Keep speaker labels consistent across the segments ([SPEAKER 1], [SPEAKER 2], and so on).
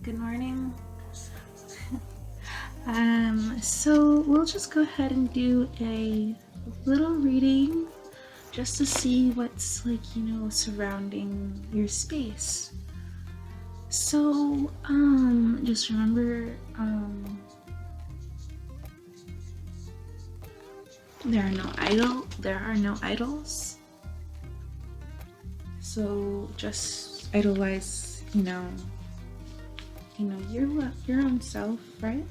[SPEAKER 1] Good morning. So we'll just go ahead and do a little reading just to see what's surrounding your space. So, just remember, there are no idols. So just idolize, your own self, right?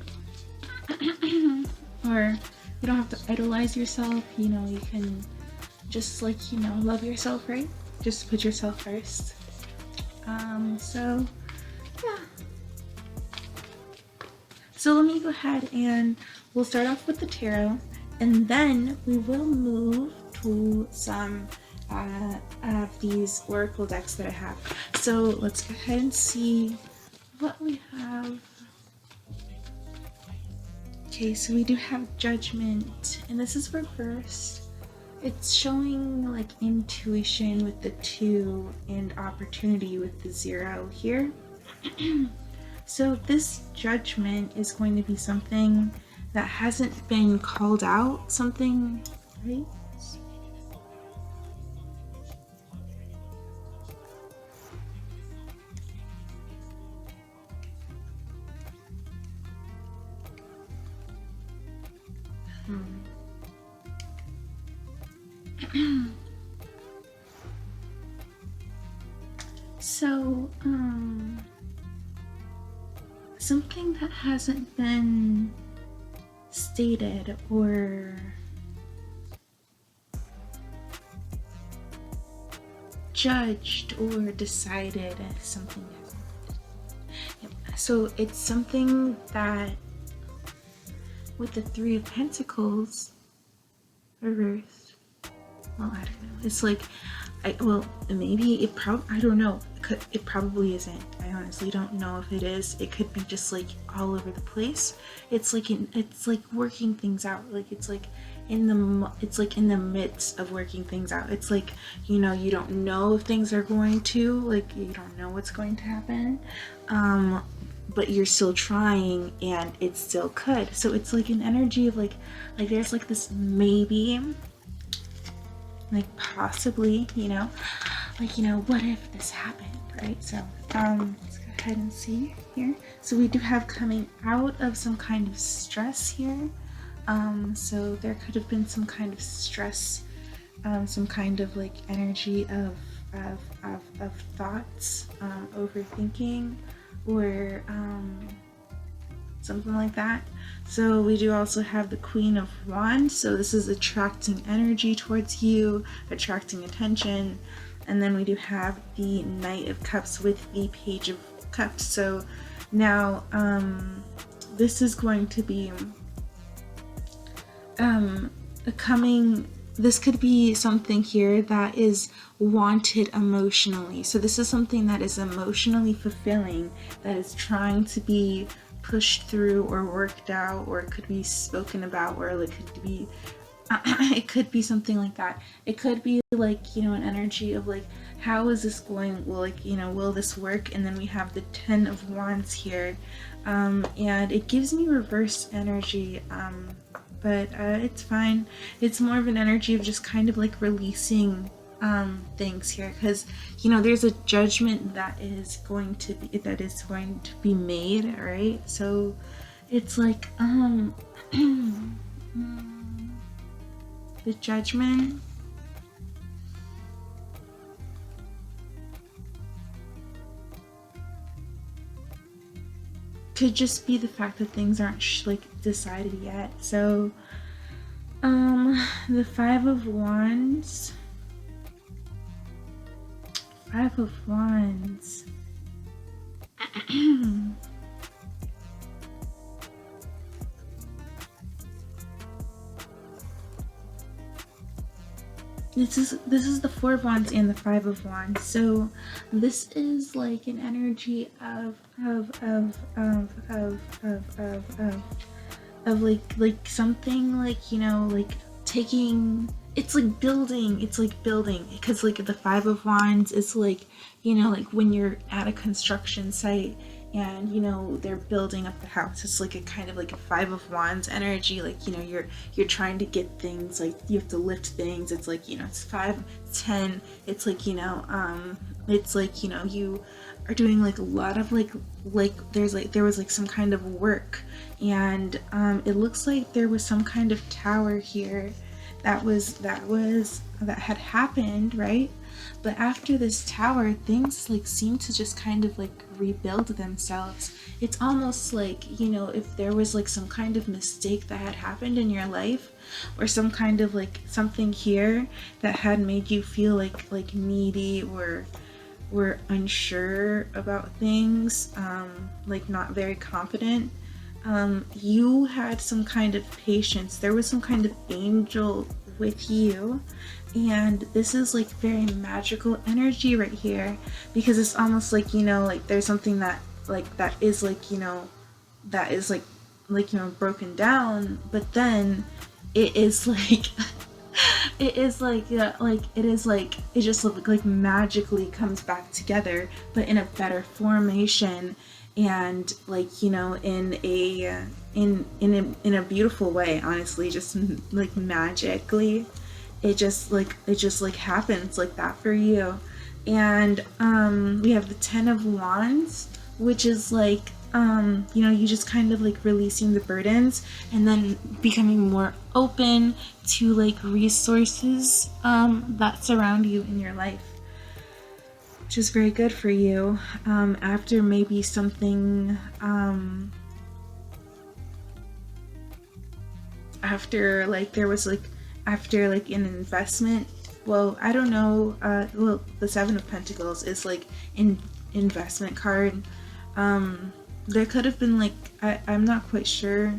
[SPEAKER 1] Or you don't have to idolize yourself, you can just love yourself, right? Just put yourself first. So yeah. So let me go ahead and we'll start off with the tarot, and then we will move to some of these oracle decks that I have. So let's go ahead and see what we have. Okay, so we do have Judgment, and this is reversed. It's showing like intuition with the 2 and opportunity with the 0 here. So this Judgment is going to be something that hasn't been called out, something, right? So, something that hasn't been stated or judged or decided as something. Yep. So it's something that with the 3 of Pentacles reversed. Well, I don't know. It's like, maybe it I don't know. It probably isn't. I honestly don't know if it is. It could be just like all over the place. It's like working things out. Like it's like in the midst of working things out. It's like, you don't know if things are going to, like, you don't know what's going to happen. But you're still trying and it still could. So it's like an energy of like there's like this maybe, like possibly, what if this happened, right? So let's go ahead and see here. So we do have coming out of some kind of stress here. So there could have been some kind of stress, some kind of like energy of thoughts, overthinking, or something like that. So we do also have the Queen of Wands. So this is attracting energy towards you, attracting attention. And then we do have the Knight of Cups with the Page of Cups. So now this is going to be this could be something here that is wanted emotionally. So this is something that is emotionally fulfilling, that is trying to be pushed through or worked out, or it could be spoken about, or it could be it could be something like that. It could be like, an energy of like, how is this going? Will this work? And then we have the 10 of Wands here, and it gives me reverse energy, but it's fine. It's more of an energy of just kind of like releasing things here, because there's a judgment that is going to be made, right? So it's like the Judgment could just be the fact that things aren't decided yet. So the 5 of Wands. This is the 4 of Wands and the 5 of Wands. So this is like an energy of like something like, like taking, it's like building, because like the 5 of Wands is like, like when you're at a construction site and you know they're building up the house. It's like a kind of like a 5 of Wands energy, like you know you're trying to get things, like you have to lift things. It's like, you know, it's 5, 10. It's like, you know, it's like, you know, you are doing like a lot of like there was like some kind of work, and it looks like there was some kind of tower here that had happened, right? But after this tower, things like seem to just kind of like rebuild themselves. It's almost like, you know, if there was like some kind of mistake that had happened in your life, or some kind of like something here that had made you feel like needy, or were unsure about things, like not very confident, you had some kind of patience. There was some kind of angel with you, and this is like very magical energy right here, because it's almost like, you know, like there's something that is like, you know, that is you know, broken down, but then it is like it is like, yeah, like it is like it just like magically comes back together, but in a better formation, and like, you know, in a in a beautiful way, honestly, just like magically. It just like happens like that for you. And we have the 10 of Wands, which is like, you know, you just kind of like releasing the burdens, and then becoming more open to like resources that surround you in your life, which is very good for you. After maybe something, after like there was like, after like an investment, well, I don't know, well, the 7 of Pentacles is like an investment card. There could have been like, I'm not quite sure,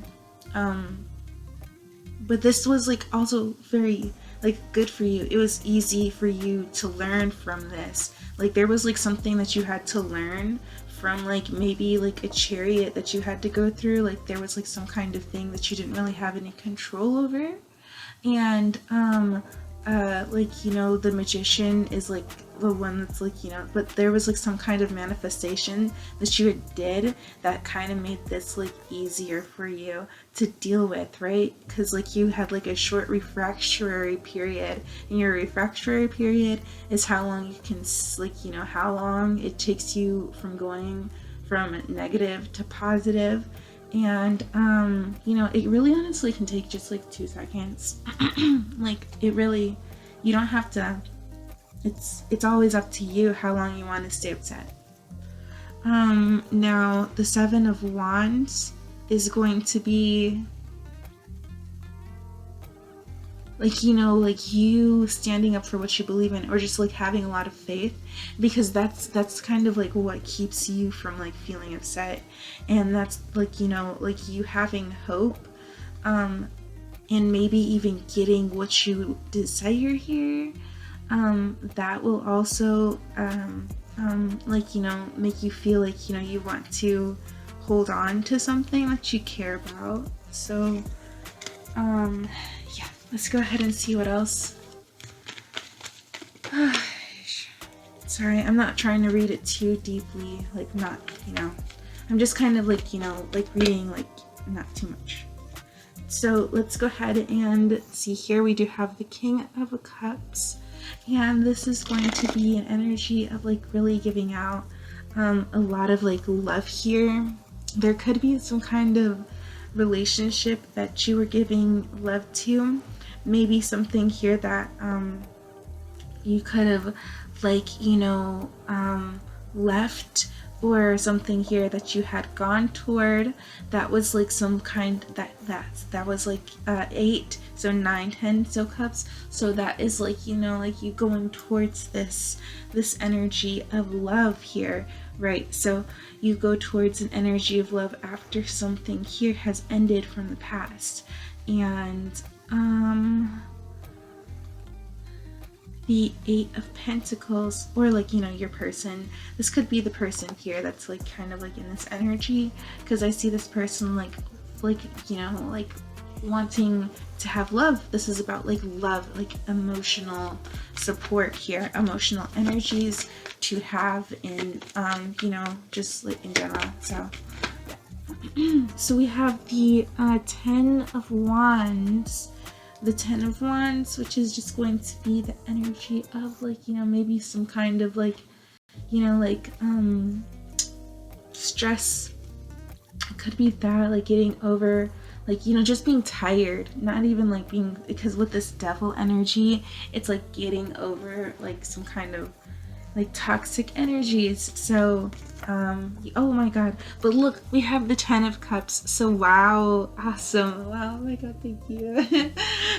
[SPEAKER 1] but this was like also very like good for you. It was easy for you to learn from this. Like there was like something that you had to learn from, like maybe like a chariot that you had to go through. Like there was like some kind of thing that you didn't really have any control over. And like, you know, the Magician is like the one that's like, you know, but there was like some kind of manifestation that you did that kind of made this like easier for you to deal with, right? Because like you had like a short refractory period, and your refractory period is how long you can, like, you know, how long it takes you from going from negative to positive. And you know, it really honestly can take just like 2 seconds. Like it really, you don't have to, it's always up to you how long you want to stay upset. Now the 7 of Wands is going to be like, you know, like you standing up for what you believe in, or just like having a lot of faith, because that's kind of like what keeps you from like feeling upset. And that's like, you know, like you having hope, and maybe even getting what you desire here, that will also like, you know, make you feel like, you know, you want to hold on to something that you care about. So yeah, let's go ahead and see what else. Sorry, I'm not trying to read it too deeply, like not, you know, I'm just kind of like, you know, like reading like not too much. So let's go ahead and see here. We do have the King of Cups, and this is going to be an energy of like really giving out a lot of like love here. There could be some kind of relationship that you were giving love to, maybe something here that you could have like, you know, left, or something here that you had gone toward that was like some kind that was like 8, so 9, 10, so cups. So that is like, you know, like you going towards this energy of love here, right? So you go towards an energy of love after something here has ended from the past. And the 8 of Pentacles, or like, you know, your person, this could be the person here that's like kind of like in this energy, because I see this person like, you know, like wanting to have love. This is about like love, like emotional support here, emotional energies to have in, you know, just like in general. So, so we have the 10 of Wands. The 10 of Wands, which is just going to be the energy of like, you know, maybe some kind of like, you know, like stress. It could be that, like getting over, like, you know, just being tired, not even like being, because with this devil energy, it's like getting over like some kind of like toxic energies. So oh my god, but look, we have the 10 of Cups. So wow, awesome, wow, oh my god, thank you.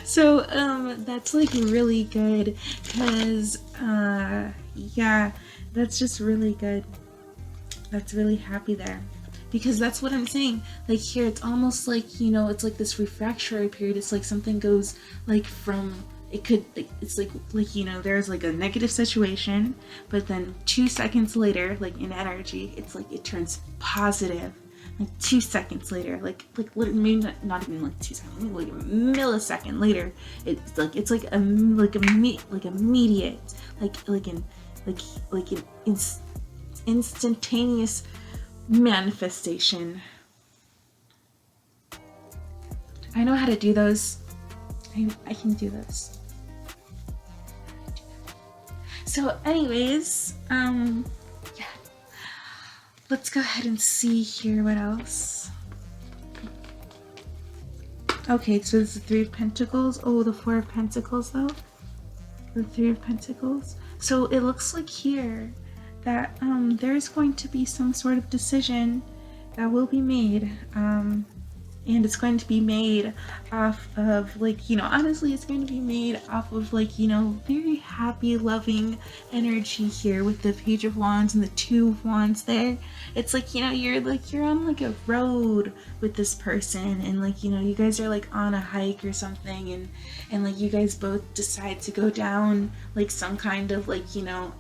[SPEAKER 1] So that's like really good, because yeah, that's just really good. That's really happy there, because that's what I'm saying. Like here, it's almost like, you know, it's like this refractory period. It's like something goes like from, it could, it's like, you know, there's like a negative situation, but then 2 seconds later, like in energy, it's like it turns positive. Like 2 seconds later, like maybe not even like 2 seconds, maybe like a millisecond later, it's like immediate, like an instantaneous manifestation. I know how to do those. I can do those. So anyways, yeah. Let's go ahead and see here what else. Okay, so this is the 3 of Pentacles. Oh, the 4 of Pentacles though. The 3 of Pentacles. So it looks like here that there's going to be some sort of decision that will be made, and it's going to be made off of like, you know, honestly, it's going to be made off of like, you know, very happy, loving energy here with the Page of Wands and the 2 of Wands there. It's like, you know, you're on like a road with this person, and like, you know, you guys are like on a hike or something, and like you guys both decide to go down like some kind of like, you know,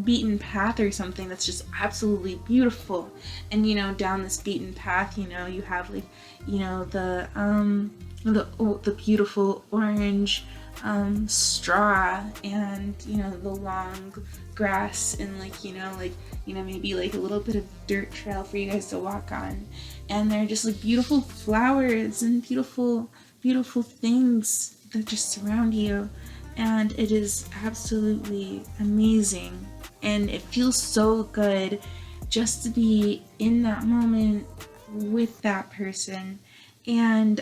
[SPEAKER 1] beaten path or something that's just absolutely beautiful. And you know, down this beaten path, you know, you have like, you know, the beautiful orange straw, and you know, the long grass, and like, you know, maybe like a little bit of dirt trail for you guys to walk on, and they're just like beautiful flowers and beautiful things that just surround you. And it is absolutely amazing, and it feels so good just to be in that moment with that person. And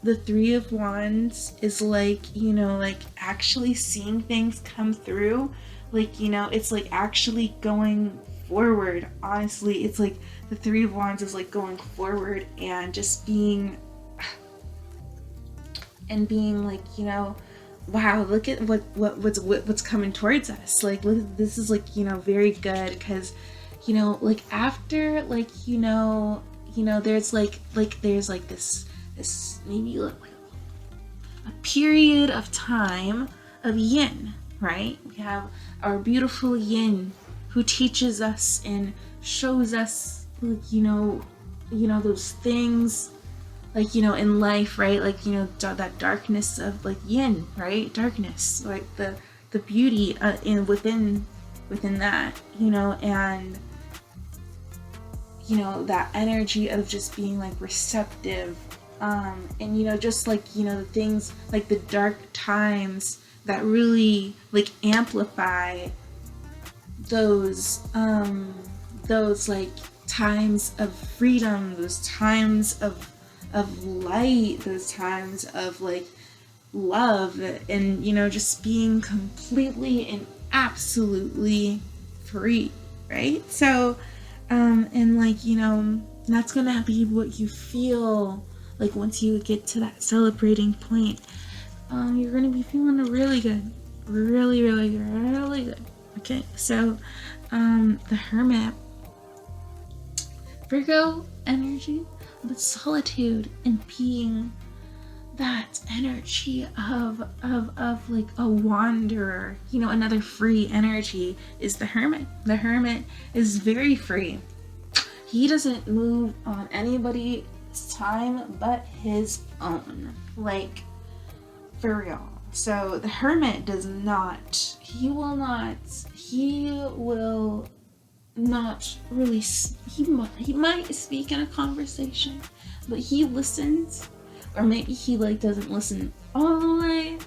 [SPEAKER 1] the 3 of Wands is like, you know, like actually seeing things come through, like, you know, it's like actually going forward. Honestly, it's like the 3 of Wands is like going forward and just being like, you know, wow, look at what's coming towards us. Like, look, this is like, you know, very good, because, you know, like after like, you know, there's like there's like this maybe like a period of time of yin, right? We have our beautiful yin who teaches us and shows us, like, you know, those things, like, you know, in life, right? Like, you know, that darkness of like yin, right? Darkness, like the beauty within that, you know, and you know, that energy of just being like receptive, and you know, just like, you know, the things like the dark times that really like amplify those like times of freedom, those times of light, those times of like love, and you know, just being completely and absolutely free, right? So and like, you know, that's gonna be what you feel like once you get to that celebrating point. You're gonna be feeling really good, really good. Okay, so the Hermit, Virgo energy, but solitude and being that energy of like a wanderer, you know, another free energy is the Hermit. The Hermit is very free. He doesn't move on anybody his time but his own. Like, for real. So the hermit does not, he will not really, he might speak in a conversation, but he listens, or maybe he like doesn't listen all the way,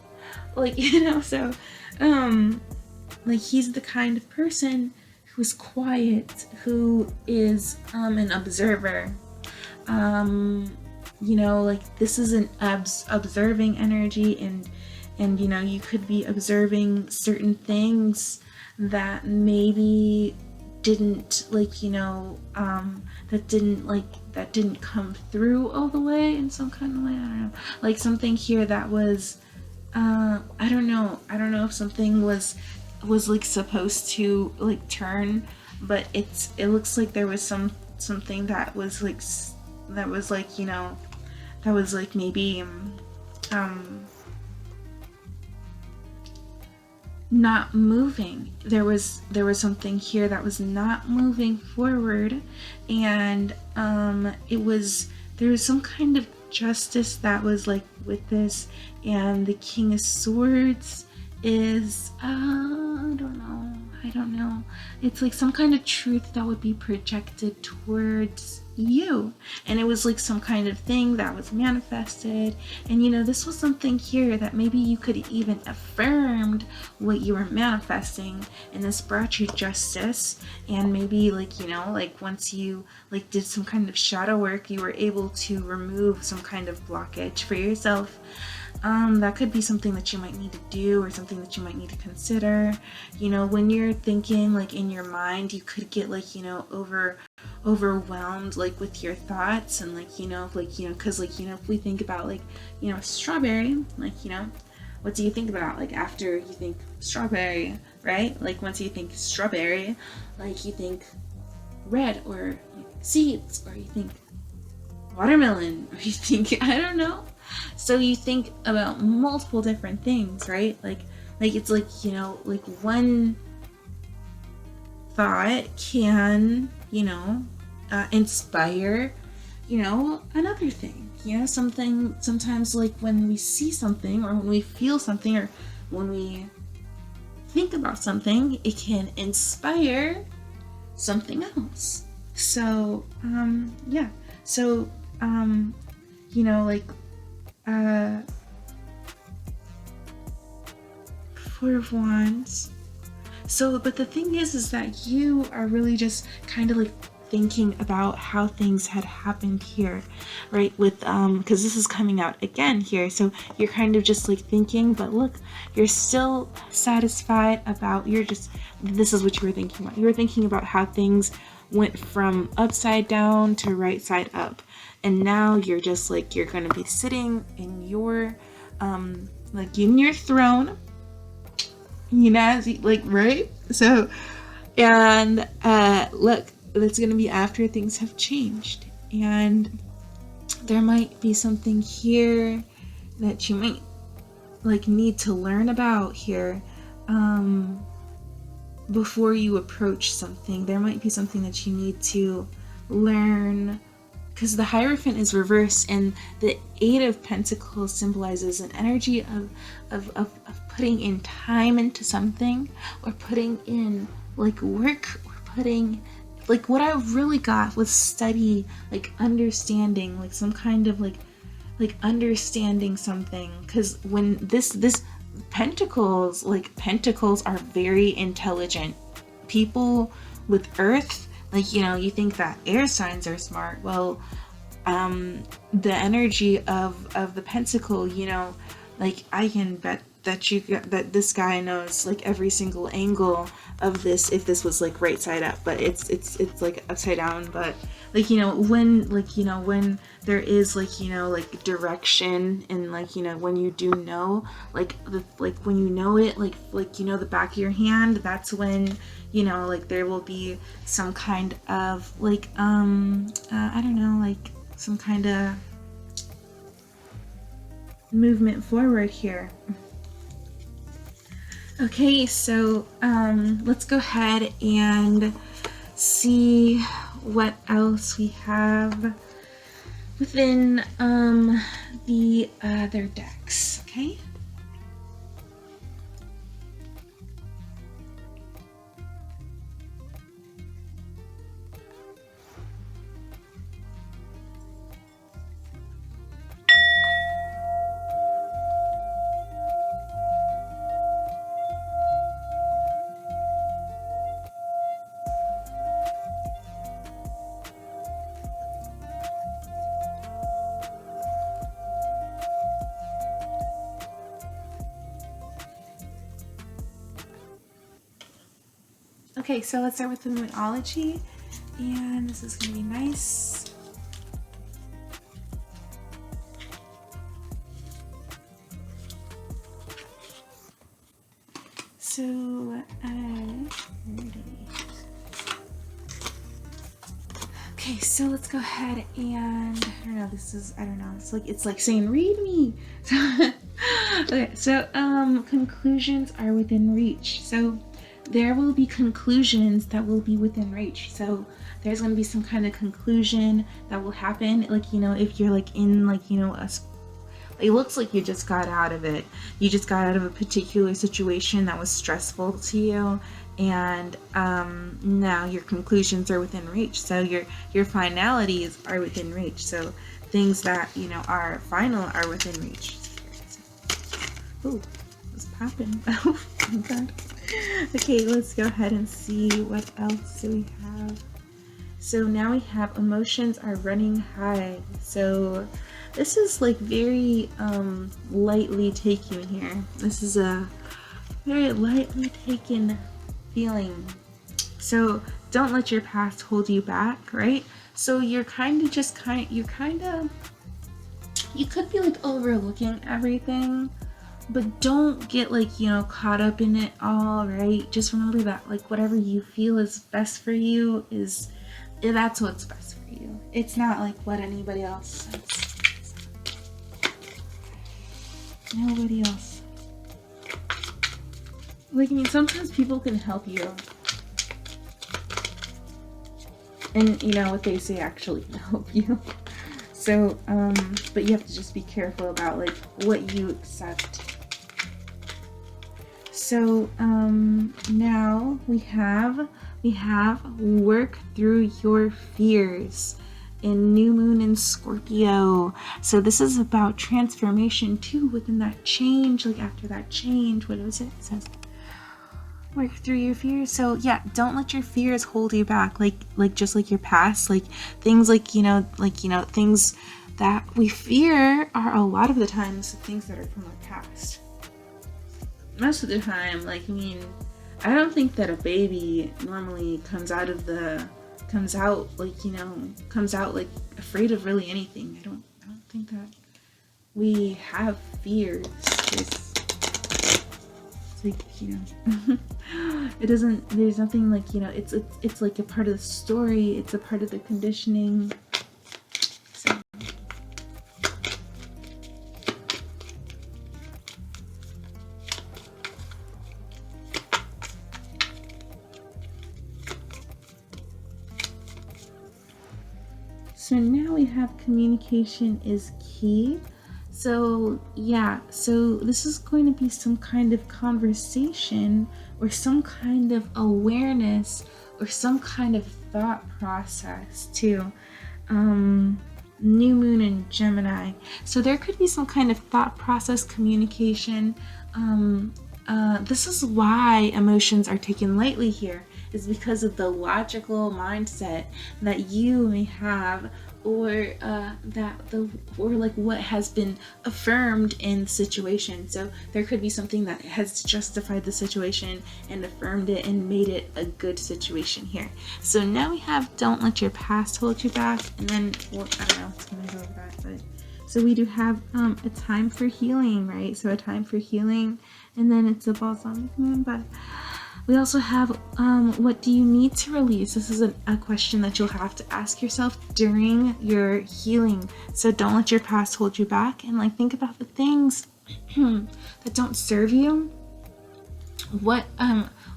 [SPEAKER 1] like, you know. So like, he's the kind of person who's quiet, who is an observer. You know, like, this is an observing energy, and you know, you could be observing certain things that maybe didn't, like, you know, that didn't come through all the way in some kind of way. I don't know, like something here that was I don't know if something was like supposed to like turn, but it looks like there was something that was like, you know, that was like maybe not moving. There was something here that was not moving forward, and there was some kind of justice that was like with this. And the King of Swords is I don't know. It's like some kind of truth that would be projected towards you, and it was like some kind of thing that was manifested. And you know, this was something here that maybe you could even affirmed what you were manifesting, and this brought you justice. And maybe, like, you know, like once you like did some kind of shadow work, you were able to remove some kind of blockage for yourself. That could be something that you might need to do, or something that you might need to consider. You know, when you're thinking like in your mind, you could get like, you know, overwhelmed like with your thoughts, and like, you know, like, you know, because like, you know, if we think about like, you know, strawberry, like, you know, what do you think about like after you think strawberry, right? Like, once you think strawberry, like, you think red, or seeds, or you think watermelon, or you think, I don't know. So you think about multiple different things, right? Like it's like, you know, like one thought can, you know, inspire, you know, another thing. You know, sometimes like when we see something, or when we feel something, or when we think about something, it can inspire something else. So yeah. So you know, like Four of Wands. So, but the thing is that you are really just kind of like thinking about how things had happened here, right? With because this is coming out again here, so you're kind of just like thinking, but look, you're still satisfied about, this is what you were thinking about. You were thinking about how things went from upside down to right side up, and now you're just like, you're going to be sitting in your like in your throne, you know, like, right? So, and look, that's going to be after things have changed, and there might be something here that you might like need to learn about here before you approach something. There might be something that you need to learn, because the Hierophant is reversed, and the Eight of Pentacles symbolizes an energy of putting in time into something, or putting in like work, or putting, like, what I really got was study, like understanding, like some kind of like understanding something. Because when this Pentacles, like, Pentacles are very intelligent people with Earth. Like, you know, you think that air signs are smart. Well, the energy of the Pentacle, you know, like, I can bet that this guy knows like every single angle of this, if this was like right side up, but it's like upside down. But like, you know, when, like, you know, when there is like, you know, like direction, and like, you know, when you do know, like when you know it, like, you know, the back of your hand, that's when, you know, like, there will be some kind of like I don't know, like some kind of movement forward here. Okay, so let's go ahead and see what else we have. within the other decks, okay? Okay, so let's start with the numerology, and this is going to be nice. So, okay, so let's go ahead and, I don't know, it's like saying, read me. Okay, so, conclusions are within reach. So, there will be conclusions that will be within reach. So there's going to be some kind of conclusion that will happen. Like, you know, if you're like in like, you know, it looks like you just got out of it. You just got out of a particular situation that was stressful to you. And now your conclusions are within reach. So your finalities are within reach. So things that, you know, are final are within reach. Ooh, it's popping. Oh my god. Okay, let's go ahead and see what else do we have. So now we have emotions are running high. So this is like very lightly taken here. This is a very lightly taken feeling. So don't let your past hold you back, right? So you're you could be like overlooking everything, but don't get like, you know, caught up in it all, right? Just remember that like whatever you feel is best for you that's what's best for you. It's not like what anybody else says. Nobody else. Like, I mean, sometimes people can help you. And you know what they say actually can help you. So, but you have to just be careful about like what you accept. So now we have work through your fears in new moon in Scorpio. So this is about transformation too within that change. Like after that change, what was it? It says work through your fears. So yeah, don't let your fears hold you back. Like just like your past, like things like you know things that we fear are a lot of the times things that are from our past. Most of the time, like, I mean, I don't think that a baby normally comes out like afraid of really anything. I don't think that we have fears. It's like, you know, there's nothing like, you know, it's like a part of the story. It's a part of the conditioning. So now we have communication is key. So yeah, so this is going to be some kind of conversation or some kind of awareness or some kind of thought process too. New moon in Gemini. So there could be some kind of thought process communication. This is why emotions are taken lightly here, is because of the logical mindset that you may have, or like what has been affirmed in the situation. So there could be something that has justified the situation and affirmed it and made it a good situation here. So now we have don't let your past hold you back, and then, well, I don't know, it's gonna go over that, but so we do have a time for healing, right? So a time for healing, and then it's a balsamic moon, but we also have what do you need to release? This is a question that you'll have to ask yourself during your healing. So don't let your past hold you back, and like think about the things that don't serve you. What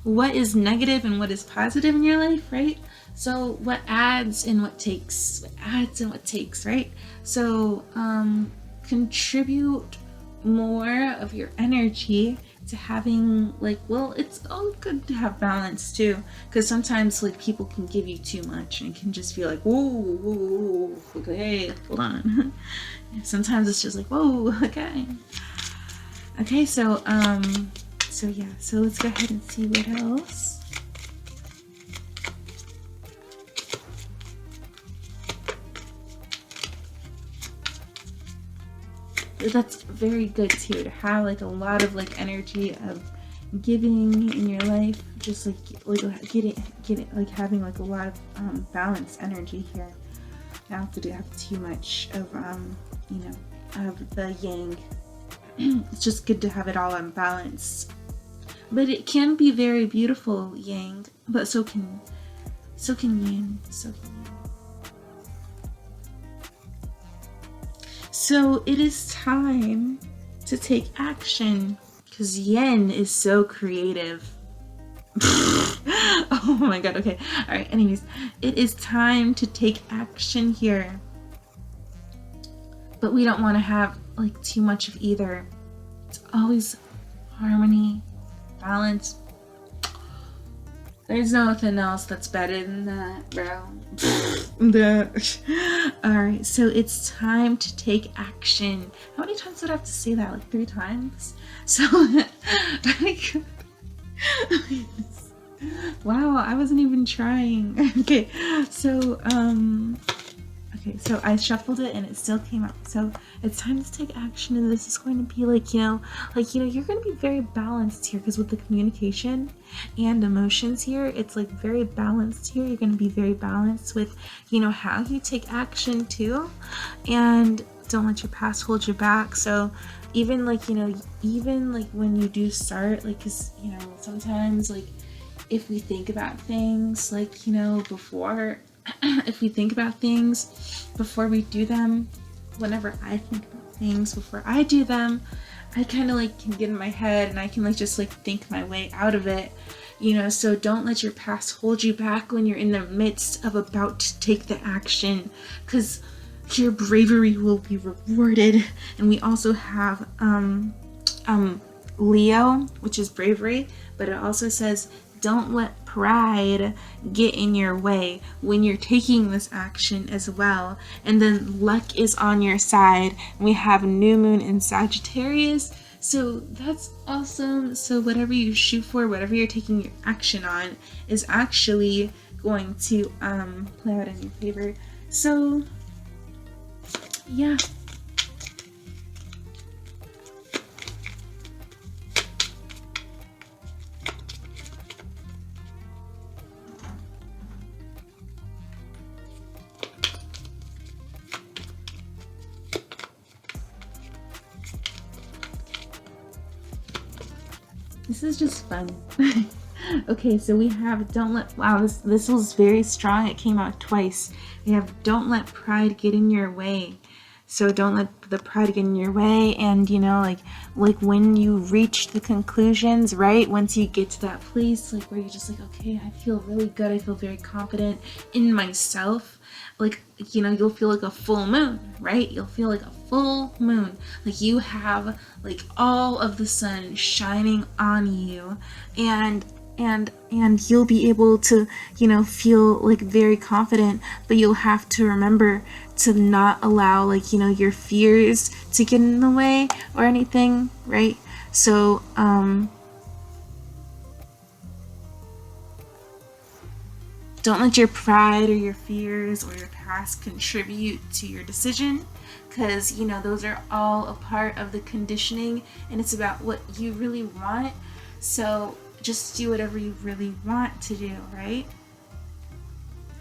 [SPEAKER 1] what is negative and what is positive in your life, right? So what adds and what takes, right? So contribute more of your energy to having like, well, it's all good to have balance too, because sometimes like people can give you too much and it can just feel like, whoa, okay, hold on. Sometimes it's just like, whoa, okay, so yeah, so let's go ahead and see what else. That's very good too, to have like a lot of like energy of giving in your life, just like getting like having like a lot of balanced energy here. Not have to have too much of you know, of the yang. It's just good to have it all on balance, but it can be very beautiful yang, but so can yin, So it is time to take action, because yin is so creative. Oh my god, okay. Alright, anyways, it is time to take action here. But we don't want to have like too much of either. It's always harmony, balance. There's nothing else that's better than that, bro. Alright, so it's time to take action. How many times did I have to say that? Like 3 times? So, wow, I wasn't even trying. Okay, so I shuffled it and it still came out. So it's time to take action, and this is going to be like, you're going to be very balanced here, because with the communication and emotions here, it's like very balanced here. You're going to be very balanced with, how you take action too, and don't let your past hold you back. So even like, even like when you do start, like, cause sometimes like if we think about things like, before, if we think about things before we do them, whenever I think about things before I do them, I kind of like can get in my head and I can like just like think my way out of it, so don't let your past hold you back when you're in the midst of about to take the action, because your bravery will be rewarded. And we also have Leo, which is bravery, but it also says don't let pride get in your way when you're taking this action as well. And then luck is on your side. We have new moon in Sagittarius, so that's awesome. So whatever you shoot for, whatever you're taking your action on, is actually going to play out in your favor. So yeah. This is just fun. Okay, so we have don't let, wow, this was very strong. It came out twice. We have don't let pride get in your way. So don't let the pride get in your way. And like when you reach the conclusions, right? Once you get to that place, like where you're just like, okay, I feel really good. I feel very confident in myself. Like, you'll feel like a full moon, right? You'll feel like a full moon. Like you have like all of the sun shining on you, and you'll be able to, feel like very confident, but you'll have to remember to not allow like, your fears to get in the way or anything, right? So, don't let your pride or your fears or your past contribute to your decision, because those are all a part of the conditioning, and it's about what you really want. So just do whatever you really want to do, right?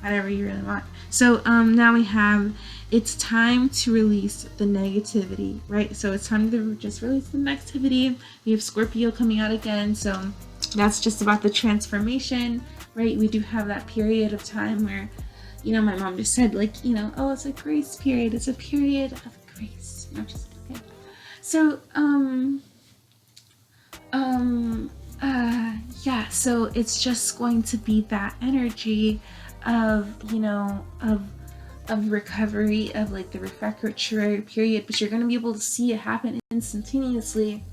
[SPEAKER 1] Whatever you really want. So now we have, it's time to release the negativity, right? So it's time to just release the negativity. We have Scorpio coming out again, so that's just about the transformation, right? We do have that period of time where, my mom just said like, oh, it's a grace period. It's a period of grace. Just okay. So, yeah. yeah, so it's just going to be that energy of, you know, of recovery, of like the refractory period, but you're going to be able to see it happen instantaneously,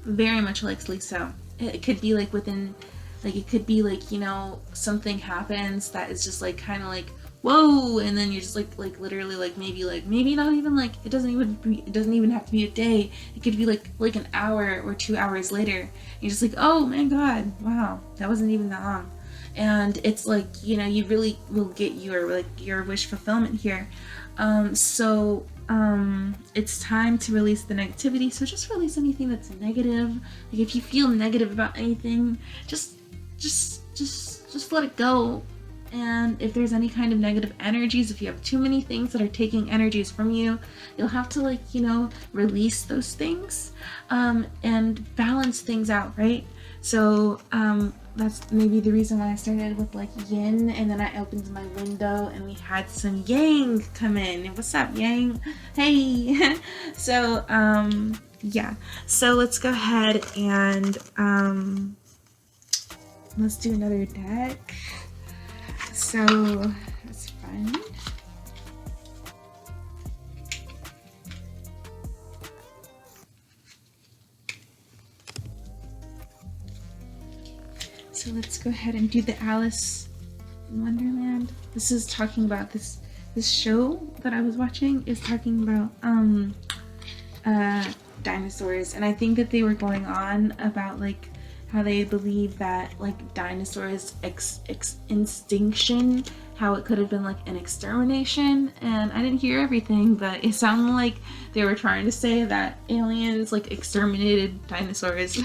[SPEAKER 1] very much likely. So it could be like within, like it could be like, you know, something happens that is just like kind of like whoa, and then you're just like literally like maybe not even like it doesn't even have to be a day. It could be like an hour or 2 hours later. You're just like, oh my god, wow, that wasn't even that long. And it's like, you know, you really will get your wish fulfillment here. So it's time to release the negativity. So just release anything that's negative. Like if you feel negative about anything, just let it go. And if there's any kind of negative energies, if you have too many things that are taking energies from you, you'll have to, like, you know, release those things, and balance things out, right? So that's maybe the reason why I started with like yin, and then I opened my window and we had some yang come in. What's up, yang? Hey. So yeah, so let's go ahead and let's do another deck. So that's fun. So let's go ahead and do the Alice in Wonderland. This is talking about this show that I was watching is talking about dinosaurs, and I think that they were going on about like how they believe that like dinosaurs extinction, how it could have been like an extermination. And I didn't hear everything, but it sounded like they were trying to say that aliens like exterminated dinosaurs.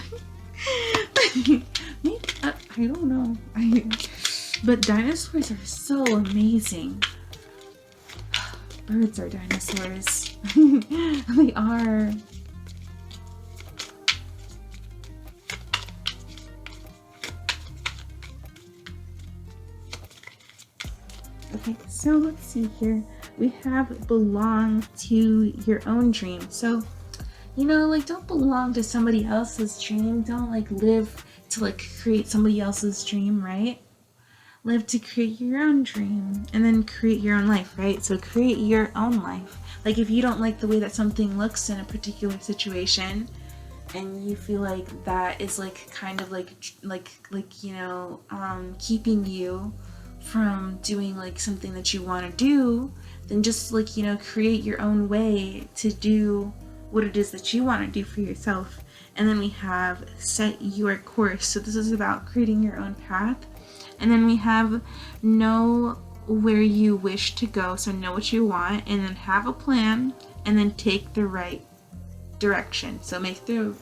[SPEAKER 1] I don't know. But dinosaurs are so amazing. Birds are dinosaurs. They are. Okay, so let's see here. We have belong to your own dream. So, you know, like don't belong to somebody else's dream. Don't like live to like create somebody else's dream, right? Live to create your own dream and then create your own life, right? So create your own life. Like if you don't like the way that something looks in a particular situation and you feel like that is like kind of like you know, keeping you from doing like something that you want to do, then just like, you know, create your own way to do what it is that you want to do for yourself. And then we have set your course. So this is about creating your own path. And then we have know where you wish to go. So know what you want, and then have a plan, and then take the right direction. So make the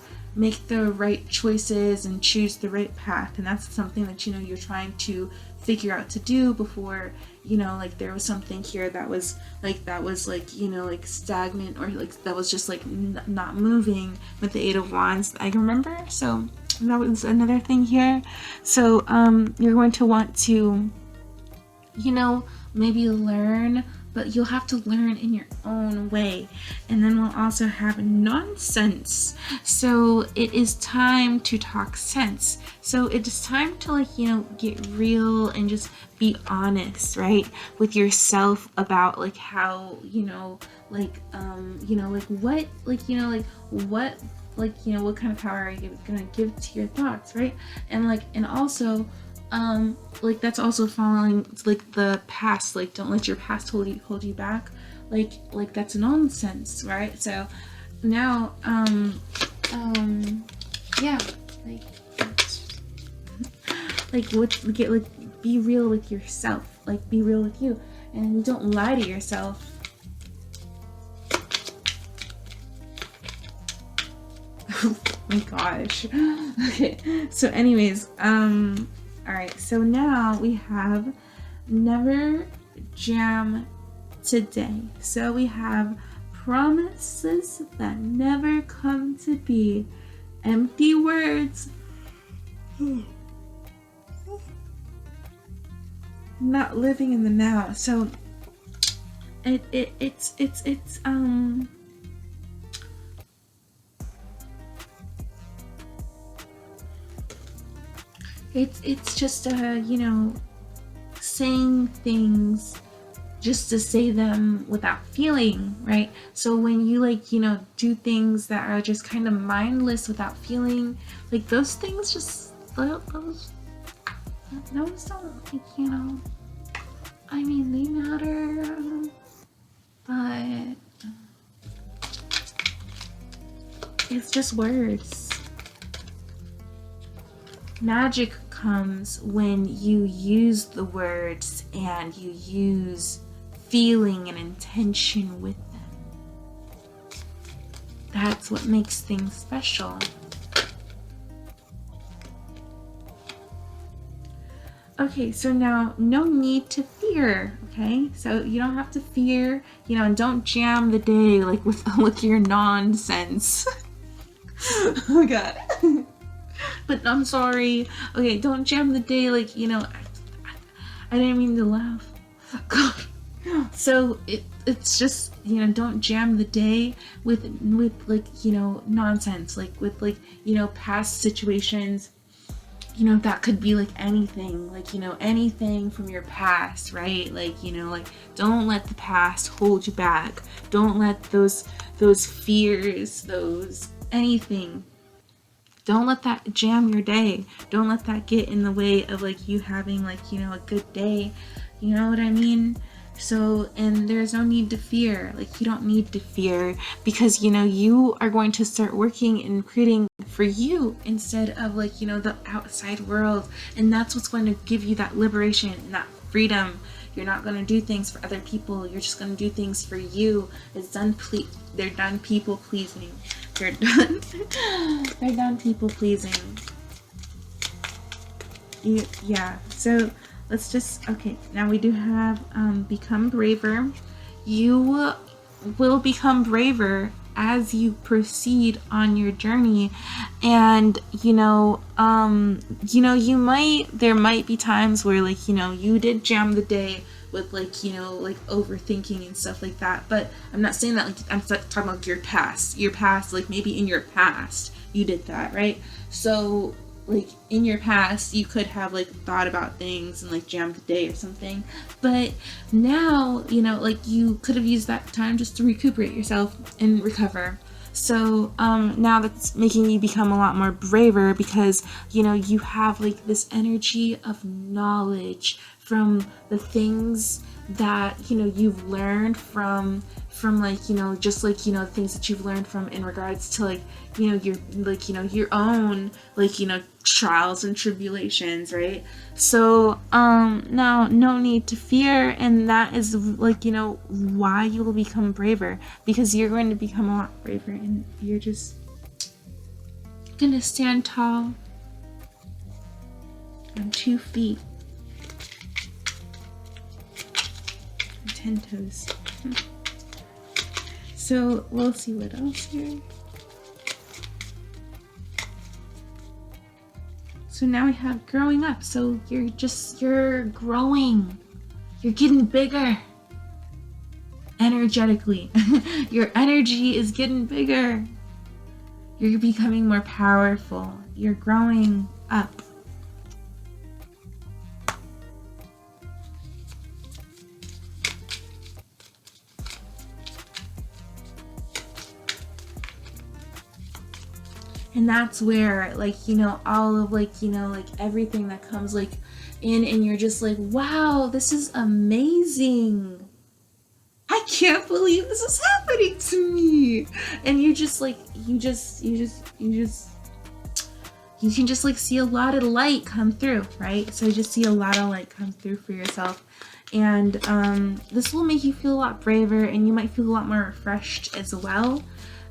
[SPEAKER 1] right choices and choose the right path. And that's something that, you know, you're trying to figure out to do before, you know, like there was something here that was like, you know, like stagnant, or like that was just like not moving with the 8 of Wands, I remember. So that was another thing here. So you're going to want to, you know, maybe learn, but you'll have to learn in your own way. And then we'll also have nonsense. So it is time to talk sense. So it is time to, like, you know, get real and just be honest, right, with yourself about like how, you know, like you know, like what, like, you know, like what, like, you know, what kind of power are you gonna give to your thoughts, right? And like, and also like that's also following like the past. Like don't let your past hold you back. Like that's nonsense, right? So now yeah, like what get, like be real with yourself, like be real with you, and don't lie to yourself. Oh my gosh. Okay, so anyways, all right, so now we have never jam today. So we have promises that never come to be, empty words, not living in the now. So it's it's just you know, saying things just to say them without feeling, right? So when you like, you know, do things that are just kind of mindless without feeling, like those things just those don't, like, you know, I mean, they matter, but it's just words. Magic comes when you use the words and you use feeling and intention with them. That's what makes things special. Okay, so now no need to fear, okay? So you don't have to fear, you know, and don't jam the day like with your nonsense. Oh god. But I'm sorry. Okay, don't jam the day like, you know, I didn't mean to laugh. God. So it's just, you know, don't jam the day with like, you know, nonsense, like with like, you know, past situations. You know, that could be like anything, like, you know, anything from your past, right? Like, you know, like, don't let the past hold you back. Don't let those fears, those anything, don't let that jam your day. Don't let that get in the way of like you having like, you know, a good day. You know what I mean? So, and there's no need to fear. Like, you don't need to fear, because, you know, you are going to start working and creating for you instead of like, you know, the outside world. And that's what's going to give you that liberation and that freedom. You're not going to do things for other people. You're just going to do things for you. They're done people pleasing. They're done people pleasing. Yeah. So let's just, okay, now we do have become braver. You will become braver as you proceed on your journey. And there might be times where, like, you know, you did jam the day with, like, you know, like overthinking and stuff like that. But I'm not saying that, like, I'm talking about your past, like maybe in your past you did that, right? So like in your past you could have like thought about things and like jammed the day or something, but now, you know, like you could have used that time just to recuperate yourself and recover. So now that's making you become a lot more braver, because, you know, you have like this energy of knowledge from the things that, you know, you've learned from like, you know, just like, you know, things that you've learned from in regards to, like, you know, your, like, you know, your own, like, you know, trials and tribulations, right? So now no need to fear, and that is, like, you know, why you will become braver, because you're going to become a lot braver, and you're just gonna stand tall on 2 feet and 10 toes. So we'll see what else here. So now we have growing up. So you're growing. You're getting bigger. Energetically. Your energy is getting bigger. You're becoming more powerful. You're growing up. And that's where, like, you know, all of, like, you know, like everything that comes like in, and you're just like, wow, this is amazing. I can't believe this is happening to me. And you're just like, you can just like see a lot of light come through, right? So you just see a lot of light come through for yourself. And this will make you feel a lot braver, and you might feel a lot more refreshed as well.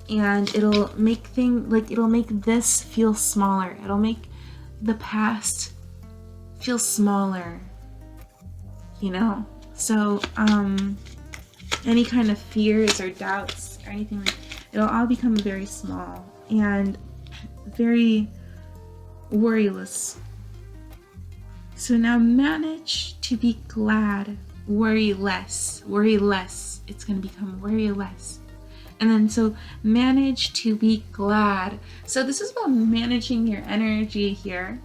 [SPEAKER 1] And it'll make this feel smaller. It'll make the past feel smaller, you know? So any kind of fears or doubts or anything, like, it'll all become very small and very worryless. So now manage to be glad. Worry less. It's going to become worry less. And then so manage to be glad. So this is about managing your energy here.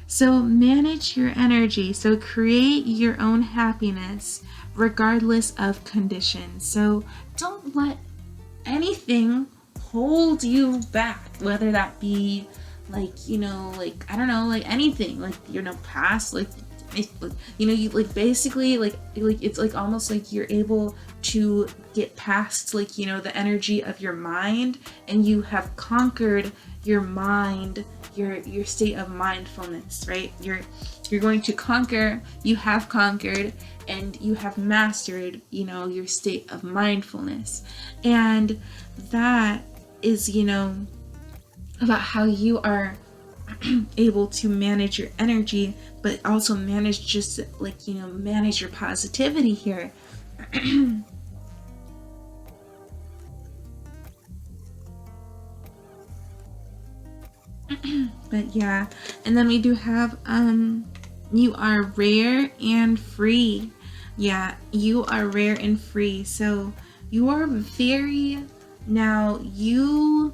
[SPEAKER 1] So manage your energy. So create your own happiness regardless of conditions. So don't let anything hold you back, whether that be like, like, I don't know, like anything, like, past, like, you like basically like it's like almost like you're able to get past, like, the energy of your mind, and you have conquered your mind, your state of mindfulness, right? You're going to conquer, you have conquered, and you have mastered, your state of mindfulness. And that is, about how you are able to manage your energy, but also manage, just like, manage your positivity here. But yeah, and then we do have you are rare and free. Yeah, you are rare and free. So you are very, now you,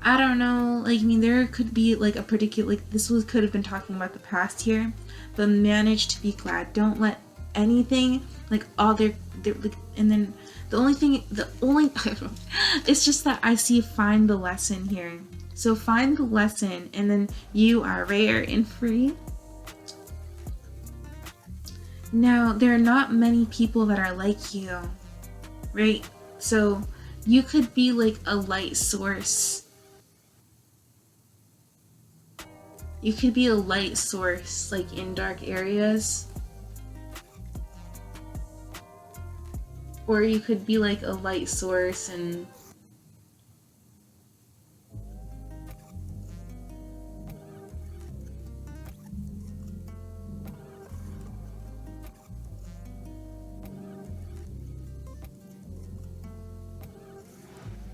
[SPEAKER 1] I don't know, like, I mean, there could be like a particular, like, could have been talking about the past here, but manage to be glad. Don't let anything, like, all their like, and then the only it's just that I see find the lesson here. So find the lesson, and then you are rare and free. Now, there are not many people that are like you, right? So you could be like a light source. You could be a light source, like, in dark areas. Or you could be like a light source and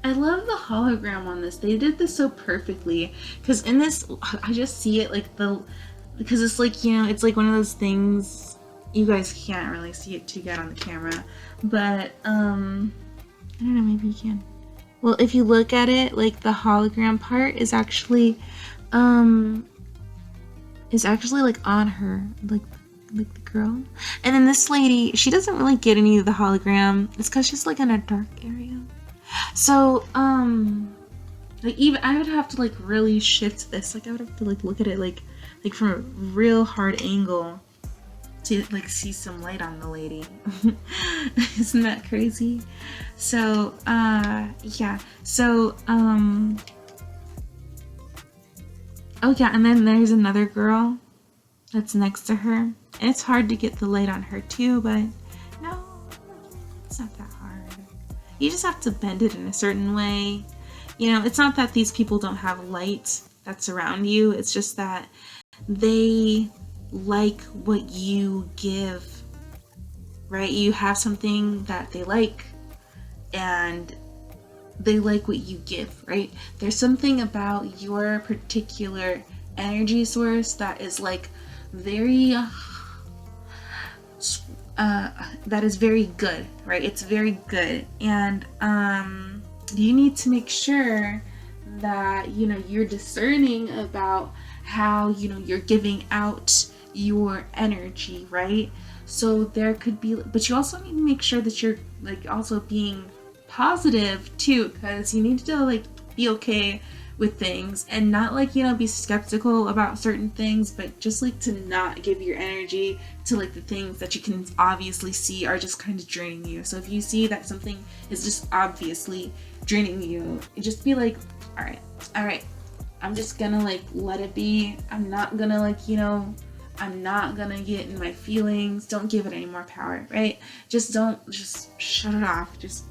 [SPEAKER 1] I love the hologram on this. They did this so perfectly, because in this, I just see it like because it's like, it's like one of those things, you guys can't really see it too good on the camera, but I don't know, maybe you can. Well, if you look at it, like, the hologram part is actually like on her, like the girl. And then this lady, she doesn't really get any of the hologram. It's because she's like in a dark area. So, like, even I would have to like really shift this. Like, I would have to like look at it like from a real hard angle to like see some light on the lady. Isn't that crazy? So, yeah. So, oh yeah, and then there's another girl that's next to her. And it's hard to get the light on her too, but no, it's not that hard. You just have to bend it in a certain way. It's not that these people don't have light that's around you. It's just that they like what you give, right? You have something that they like, and they like what you give, right? There's something about your particular energy source that is like very that is very good, right? It's very good. And you need to make sure that you're discerning about how you're giving out your energy, right? So there could be, but you also need to make sure that you're like also being positive too, because you need to like be okay with things and not like be skeptical about certain things, but just like to not give your energy to like the things that you can obviously see are just kind of draining you. So if you see that something is just obviously draining you, just be like, all right, I'm just gonna like let it be. I'm not gonna like I'm not gonna get in my feelings. Don't give it any more power, right? Just shut it off. Just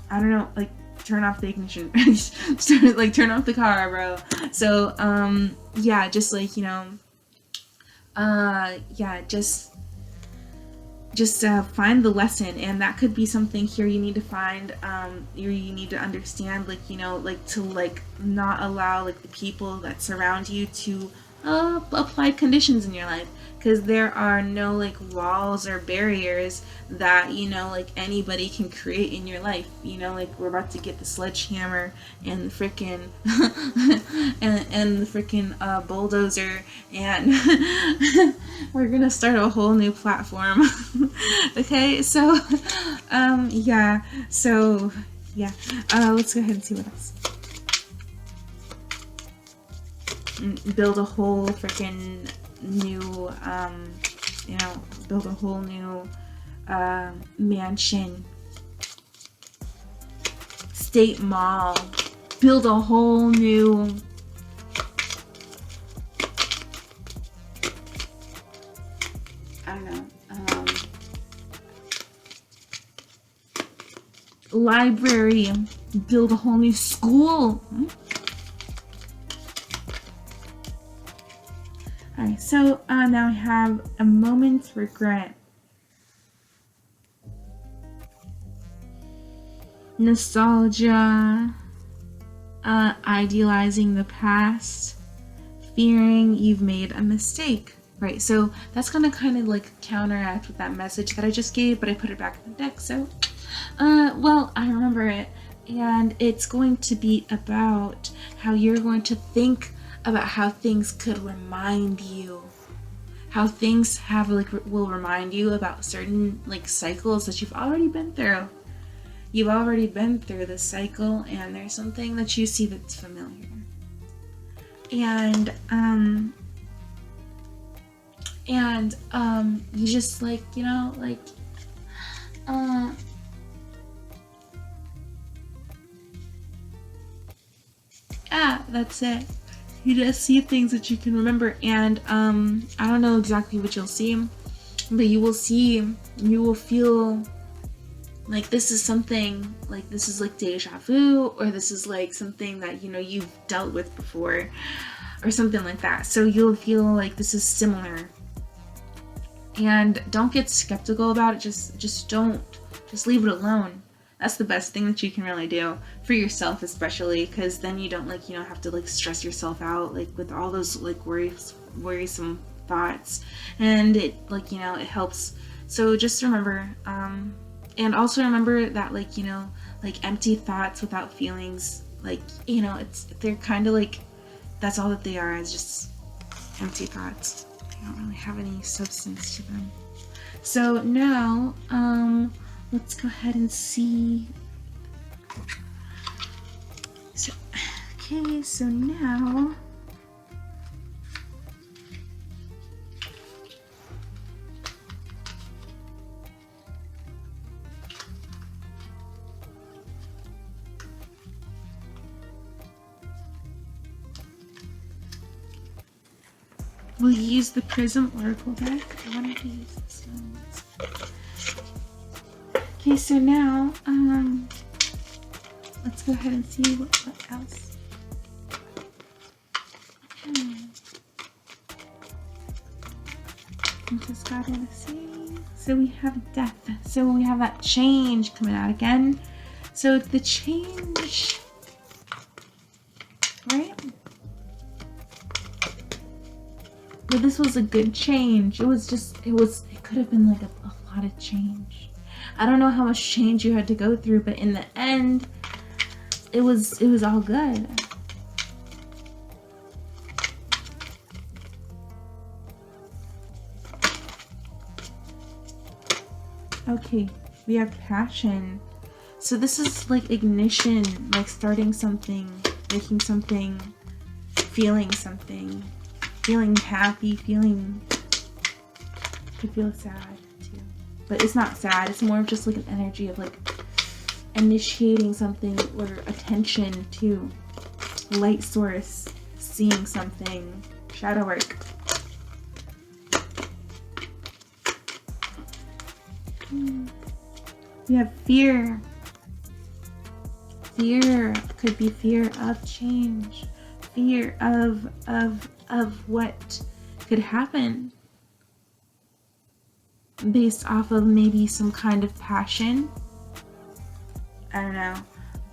[SPEAKER 1] I don't know, like turn off the ignition. Like turn off the car, bro. So yeah, just like yeah, just find the lesson. And that could be something here you need to find, you need to understand, like like to like not allow like the people that surround you to applied conditions in your life, because there are no like walls or barriers that, you know, like anybody can create in your life. You know, like we're about to get the sledgehammer and the freaking and the freaking bulldozer, and we're gonna start a whole new platform. Okay, so yeah, so yeah, let's go ahead and see what else. Build a whole freaking new, you know, build a whole new mansion, state mall, build a whole new I don't know, library, build a whole new school. Alright, so now I have a moment's regret. Nostalgia, idealizing the past, fearing you've made a mistake. Right, so that's gonna kind of like counteract with that message that I just gave, but I put it back in the deck, so well, I remember it, and it's going to be about how you're going to think about how things could remind you, how things have like will remind you about certain like cycles that you've already been through. You've already been through this cycle, and there's something that you see that's familiar, and you just like, you know, like that's it. You just see things that you can remember, and I don't know exactly what you'll see, but you will feel like this is something, like this is like deja vu, or this is like something that, you know, you've dealt with before, or something like that. So you'll feel like this is similar, and don't get skeptical about it. Just don't, just leave it alone. That's the best thing that you can really do for yourself, especially, because then you don't like, you know, have to like stress yourself out like with all those like worrisome thoughts, and it like, you know, it helps. So just remember, and also remember that, like, you know, like empty thoughts without feelings, like, you know, they're kind of like, that's all that they are, is just empty thoughts. They don't really have any substance to them. So now, let's go ahead and see. So, okay, so now we'll use the Prism Oracle deck. I wanted to use this one. Okay, so now, let's go ahead and see what else. What does God want to say? So we have death. So we have that change coming out again. So the change, right? But this was a good change. It could have been like a lot of change. I don't know how much change you had to go through, but in the end, it was all good. Okay, we have passion. So this is like ignition, like starting something, making something, feeling happy, could feel sad too. But it's not sad, it's more of just like an energy of like initiating something, or attention to light source, seeing something, shadow work. We have fear. Fear could be fear of change, fear of what could happen based off of maybe some kind of passion. I don't know.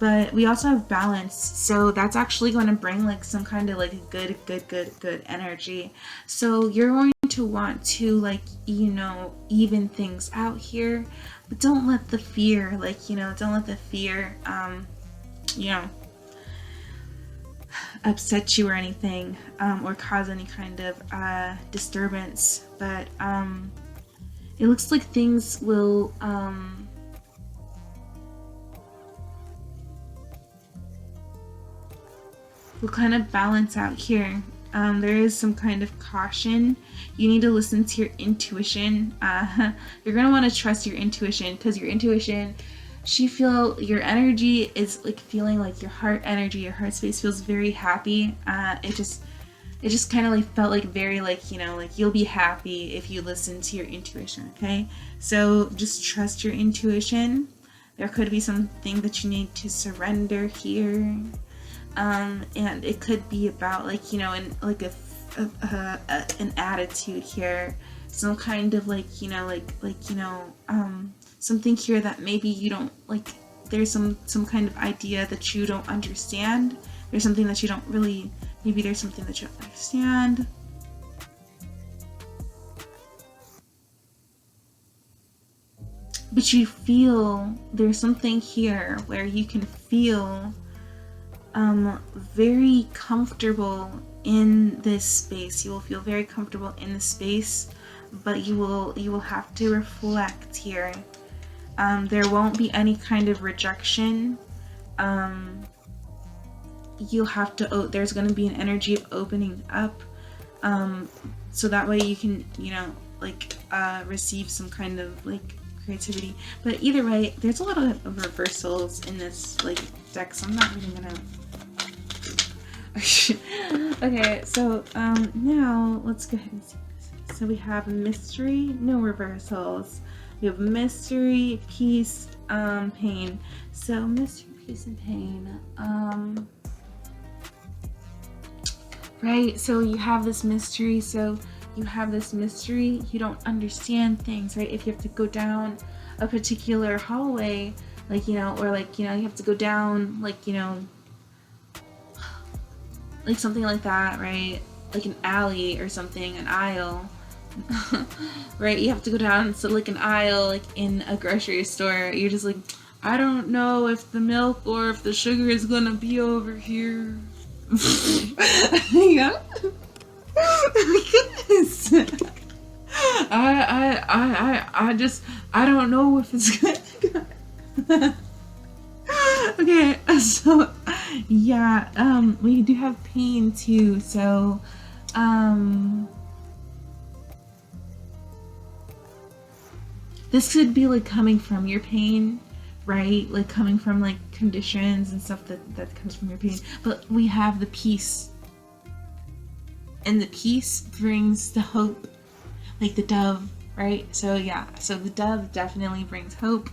[SPEAKER 1] but we also have balance, so that's actually going to bring like some kind of like good energy. So you're going to want to, like, even things out here, but don't let the fear, like, don't let the fear you know upset you or anything, or cause any kind of disturbance. But it looks like things will kind of balance out here. There is some kind of caution. You need to listen to your intuition. You're going to want to trust your intuition, because your intuition, your energy is like feeling like your heart energy, your heart space feels very happy. It just kind of like felt like very like, like you'll be happy if you listen to your intuition, okay? So just trust your intuition. There could be something that you need to surrender here. And it could be about like, in like an attitude here, some kind of like, something here that maybe you don't like. There's some kind of idea that you don't understand. There's something that you don't really, maybe there's something that you don't understand. But you feel there's something here where you can feel very comfortable in this space. You will feel very comfortable in the space, but you will have to reflect here. There won't be any kind of rejection. You'll have to, there's going to be an energy of opening up, so that way you can, receive some kind of like creativity. But either way, there's a lot of reversals in this like deck, so I'm not even gonna okay, so now let's go ahead and see this. So we have mystery, no reversals. We have mystery, peace, pain. So mystery, peace, and pain. Right, so you have this mystery, you don't understand things, right? If you have to go down a particular hallway, like, or like, you have to go down, like, like something like that, right? Like an alley or something, an aisle, right? You have to go down to like an aisle, like in a grocery store. You're just like, I don't know if the milk or if the sugar is gonna be over here. Yeah. Goodness. I don't know if it's good. Okay, so yeah, we do have pain too, so this could be like coming from your pain, right? Like coming from like conditions and stuff that comes from your pain. But we have the peace, and the peace brings the hope, like the dove, right? So yeah, so the dove definitely brings hope.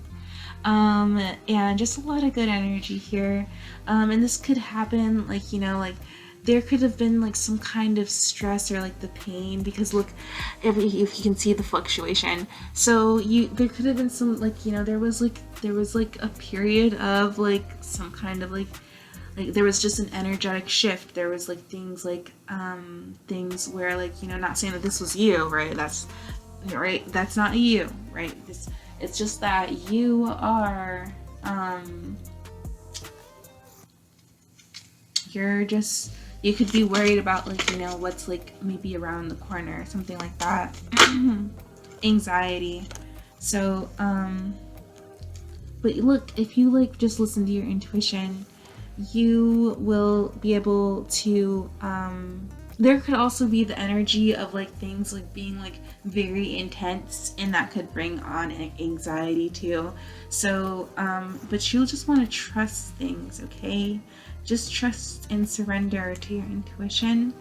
[SPEAKER 1] And just a lot of good energy here. And this could happen, like, like there could have been like some kind of stress or like the pain, because look, if you can see the fluctuation, so there could have been some, like, there was like a period of like some kind of like there was just an energetic shift. There was like things things where, like, not saying that this was you, right? That's right. That's not you, right? It's just that you are, you could be worried about, like, what's like maybe around the corner or something like that. Anxiety. So, but look, if you like just listen to your intuition, you will be able to, there could also be the energy of like things like being like very intense, and that could bring on anxiety too. So but you'll just want to trust things, okay? Just trust and surrender to your intuition.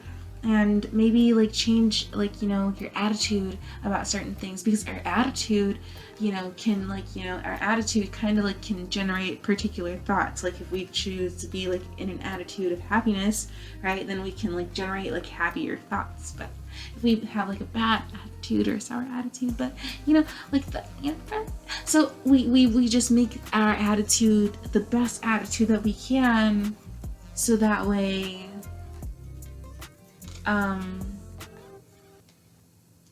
[SPEAKER 1] and maybe like change like, you know, your attitude about certain things, because our attitude, you know, can like, you know, our attitude kind of like can generate particular thoughts. Like if we choose to be like in an attitude of happiness, right, then we can like generate like happier thoughts. But if we have like a bad attitude or sour attitude, but you know, like the, you know, so we just make our attitude the best attitude that we can, so that way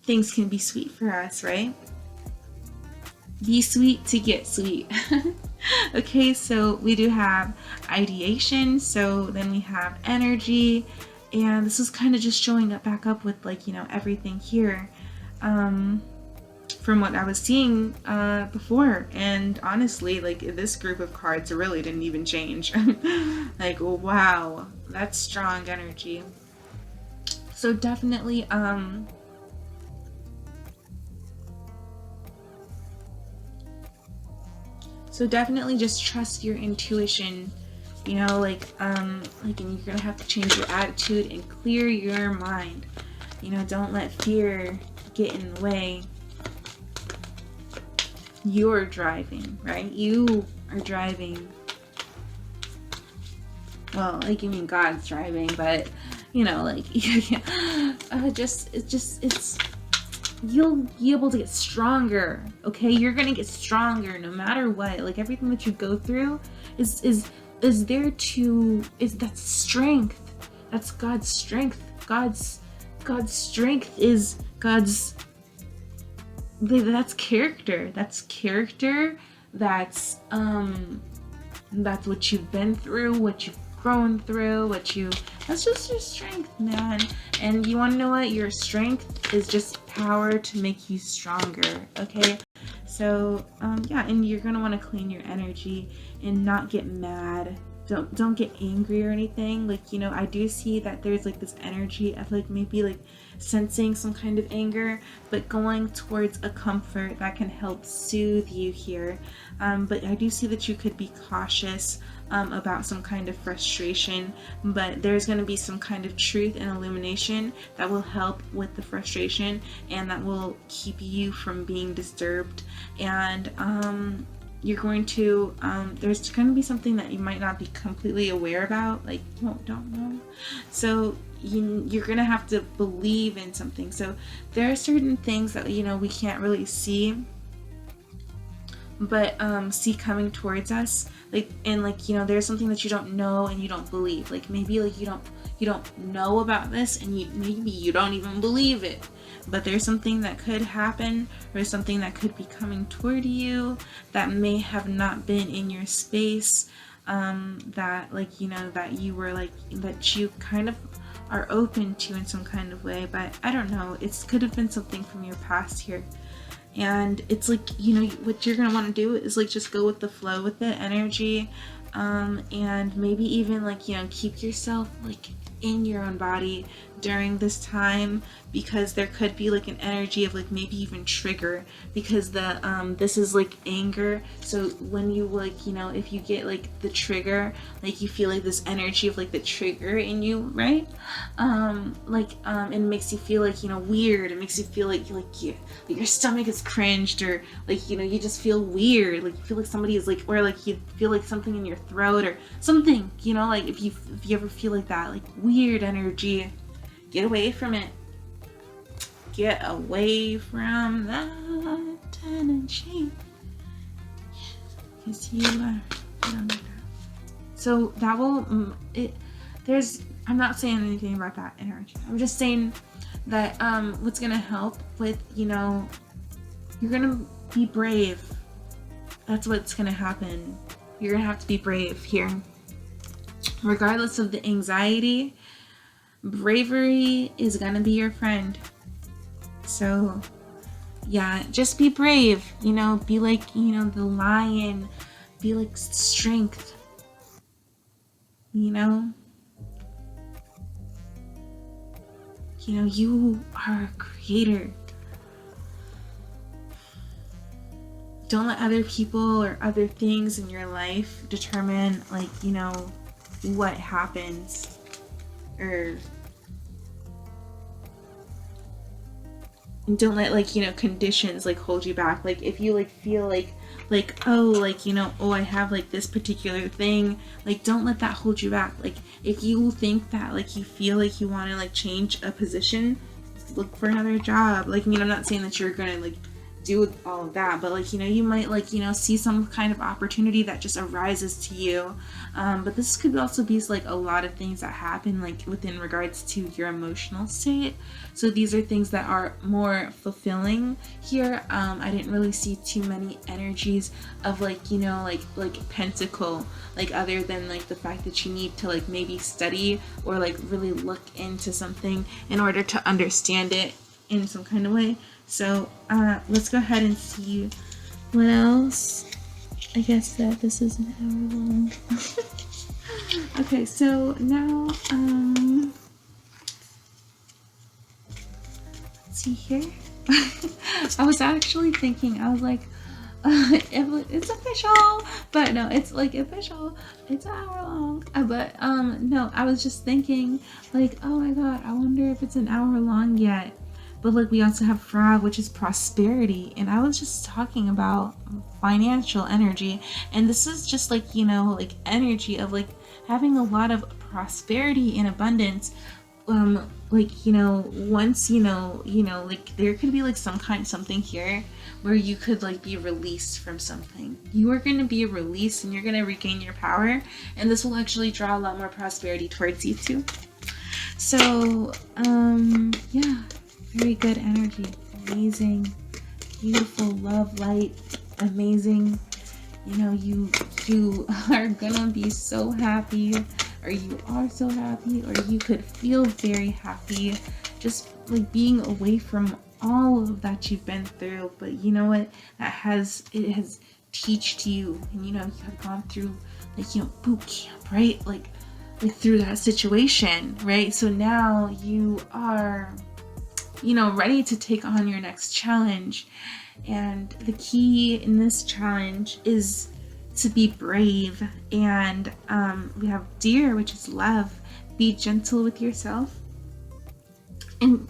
[SPEAKER 1] things can be sweet for us, right? Be sweet to get sweet. Okay, so we do have ideation, so then we have energy, and this is kind of just showing up back up with like, you know, everything here from what I was seeing before. And honestly, like this group of cards really didn't even change. Like, wow, that's strong energy. So definitely just trust your intuition, you know, like and you're gonna have to change your attitude and clear your mind. You know, don't let fear get in the way. You're driving, right? You are driving. Well, like, you mean God's driving, but you know, like, it's you'll be able to get stronger. Okay, you're gonna get stronger no matter what. Like everything that you go through is there to, is that strength. That's God's strength. God's strength is God's, that's character. That's character. That's what you've been through, what you've grown through, that's just your strength, man. And you want to know what? Your strength is just power to make you stronger. Okay, so yeah, and you're gonna want to clean your energy and not get mad. Don't get angry or anything. Like, you know, I do see that there's like this energy of like maybe like sensing some kind of anger, but going towards a comfort that can help soothe you here. But I do see that you could be cautious about some kind of frustration, but there's going to be some kind of truth and illumination that will help with the frustration, and that will keep you from being disturbed. And you're going to there's going to be something that you might not be completely aware about, like you don't know, so you're going to have to believe in something. So there are certain things that, you know, we can't really see, but see coming towards us, like, and like, you know, there's something that you don't know and you don't believe, like maybe like you don't know about this, and maybe you don't even believe it, but there's something that could happen, or something that could be coming toward you that may have not been in your space, that, like, you know, that you were like, that you kind of are open to in some kind of way. But I don't know, it could have been something from your past here. And it's like, you know, what you're going to want to do is like just go with the flow with the energy, and maybe even like, you know, keep yourself like in your own body during this time, because there could be like an energy of like maybe even trigger, because the this is like anger. So when you like, you know, if you get like the trigger, like you feel like this energy of like the trigger in you, right? It makes you feel like, you know, weird. It makes you feel like your stomach is cringed, or like, you know, you just feel weird, like you feel like somebody is like, or like you feel like something in your throat or something, you know, like if you ever feel like that, like weird energy, get away from it. Get away from that energy, because you are. So that will I'm not saying anything about that energy. I'm just saying that what's gonna help with, you know, you're gonna be brave. That's what's gonna happen. You're gonna have to be brave here. Regardless of the anxiety, bravery is gonna be your friend. So yeah, just be brave, you know, be like, you know, the lion, be like strength, you know, you are a creator. Don't let other people or other things in your life determine, like, you know, what happens, or And don't let like, conditions like hold you back. Like if you like feel like oh, like oh, I have like this particular thing, like don't let that hold you back. Like if you think that like you feel like you want to like change a position, look for another job. Like I'm not saying that you're gonna like do all of that, but like you might like see some kind of opportunity that just arises to you. But this could also be like a lot of things that happen like within regards to your emotional state. So these are things that are more fulfilling here. I didn't really see too many energies of like like pentacle, like other than like the fact that you need to like maybe study or like really look into something in order to understand it in some kind of way. So let's go ahead and see what else. I guess that this is an hour long. Okay, so now let's see here. I was actually thinking, I was like, it's official, but no, it's like official. It's an hour long, but no, I was just thinking like, oh my god, I wonder if it's an hour long yet. But like we also have frog, which is prosperity, and I was just talking about financial energy, and this is just like like energy of like having a lot of prosperity and abundance. Like once like there could be like something here where you could like be released from something. You are going to be released and you're going to regain your power, and this will actually draw a lot more prosperity towards you too. So yeah, very good energy. Amazing, beautiful, love, light, amazing. You are gonna be so happy, or you are so happy, or you could feel very happy just like being away from all of that you've been through. But you know what, it has taught you, and you have gone through like boot camp, right? Like through that situation, right? So now you are ready to take on your next challenge. And the key in this challenge is to be brave. And we have deer, which is love. Be gentle with yourself. And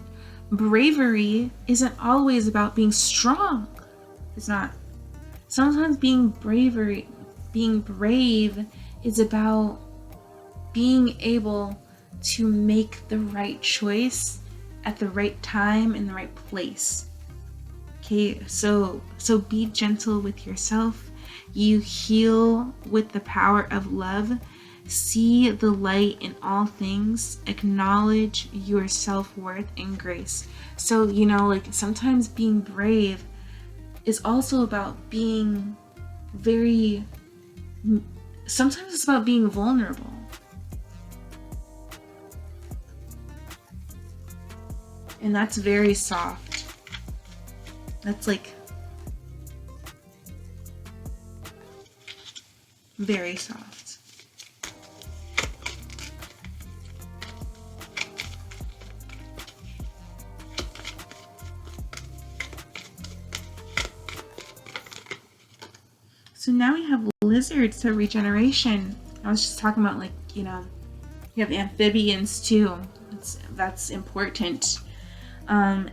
[SPEAKER 1] bravery isn't always about being strong. It's not. Sometimes being brave is about being able to make the right choice at the right time in the right place. Okay, so be gentle with yourself. You heal with the power of love. See the light in all things. Acknowledge your self-worth and grace. So like sometimes being brave is also about being sometimes it's about being vulnerable. And that's very soft. That's like very soft. So now we have lizards, so regeneration. I was just talking about like, you have amphibians too. That's important. And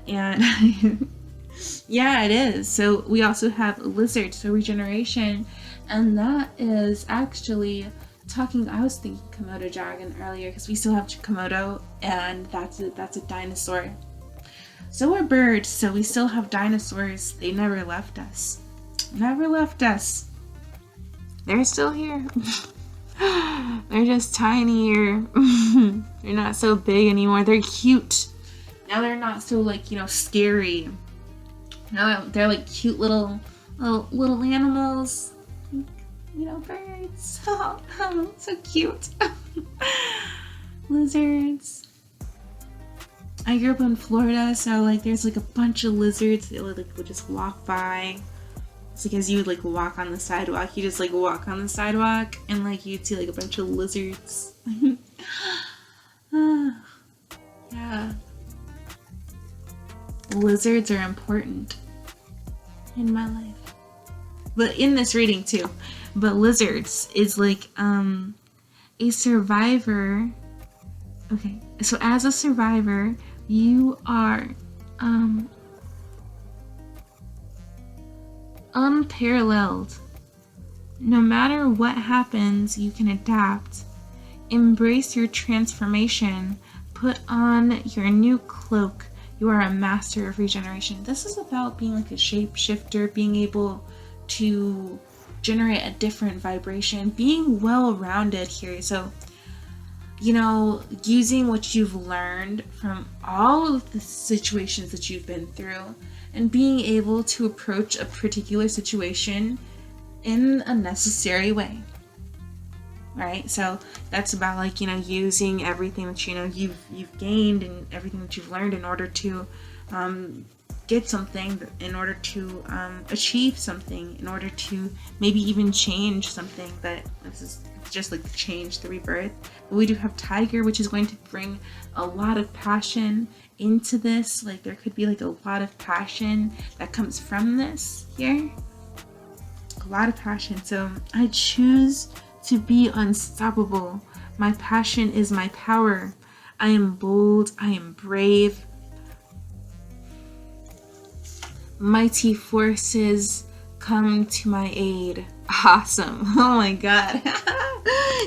[SPEAKER 1] yeah, it is. So we also have lizards, so regeneration, and that is actually talking. I was thinking Komodo dragon earlier because we still have Komodo, and that's a dinosaur. So are birds. So we still have dinosaurs. They never left us. Never left us. They're still here. They're just tinier. They're not so big anymore. They're cute. Now they're not so like, scary. Now they're like cute little animals. Birds. So cute. Lizards. I grew up in Florida, so like there's like a bunch of lizards that would just walk by. It's like as you would like walk on the sidewalk, you just like walk on the sidewalk and like you'd see like a bunch of lizards. Yeah. Lizards are important in my life, but in this reading too. But lizards is like a survivor. Okay, so as a survivor, you are unparalleled. No matter what happens, you can adapt. Embrace your transformation. Put on your new cloak. You are a master of regeneration. This is about being like a shapeshifter, being able to generate a different vibration, being well-rounded here. So, you know, using what you've learned from all of the situations that you've been through and being able to approach a particular situation in a necessary way. Right? So that's about like, you know, using everything that, you know, you've gained and everything that you've learned in order to get something, in order to achieve something, in order to maybe even change something. But this is just like the change, the rebirth. But we do have Tiger, which is going to bring a lot of passion into this. Like there could be like a lot of passion that comes from this here. A lot of passion. So I choose to be unstoppable. My passion is my power. I am bold. I am brave. Mighty forces come to my aid. Awesome. Oh my god.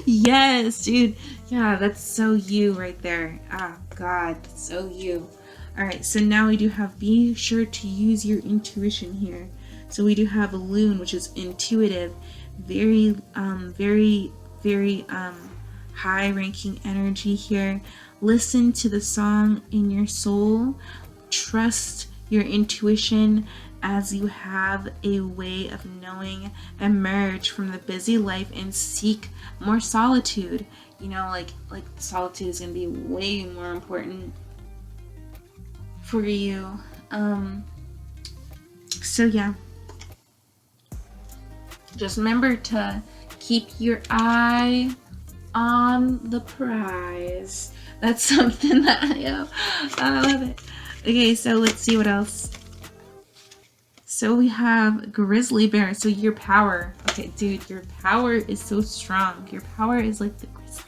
[SPEAKER 1] Yes, dude. Yeah, that's so you right there. Ah, god, that's so you. All right, so now we do have be sure to use your intuition here. So we do have a loon, which is intuitive, very high ranking energy here. Listen to the song in your soul. Trust your intuition as you have a way of knowing. Emerge from the busy life and seek more solitude. You know, like solitude is going to be way more important for you. So yeah, just remember to keep your eye on the prize. That's something that I love it. Okay, so let's see what else. So we have grizzly bear. So your power. Okay, dude, your power is so strong. Your power is like the grizzly.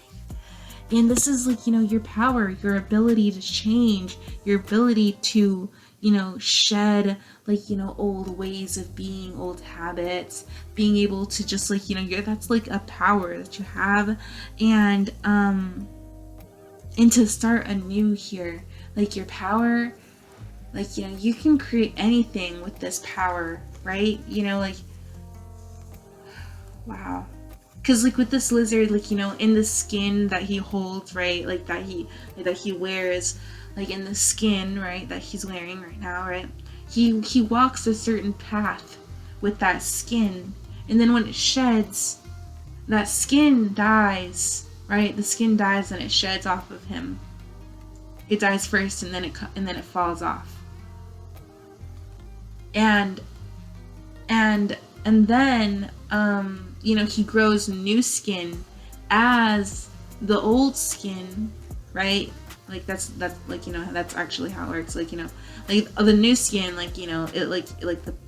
[SPEAKER 1] And this is like, you know, your power, your ability to change, your ability to, you know, shed like, you know, old ways of being, old habits, being able to just like, you know, that's like a power that you have. And to start anew here, like your power, like, you know, you can create anything with this power, right? You know, like, wow. Because like with this lizard, like, you know, in the skin that he holds, right, like that he wears, like in the skin, right, that he's wearing right now, right, he walks a certain path with that skin, and then when it sheds, that skin dies, right? The skin dies and it sheds off of him. It dies first, and then it falls off. And then you know, he grows new skin as the old skin, right? Like that's like, you know, that's actually how it works. Like, you know, like the new skin, like, you know, it like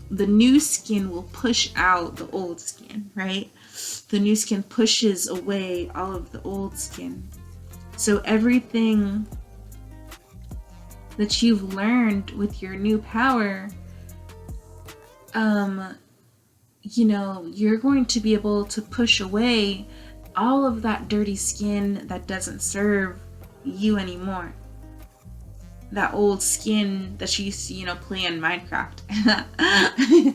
[SPEAKER 1] the new skin will push out the old skin, right? The new skin pushes away all of the old skin. So everything that you've learned with your new power, you know, you're going to be able to push away all of that dirty skin that doesn't serve you anymore. That old skin that you used to, you know, play in Minecraft. I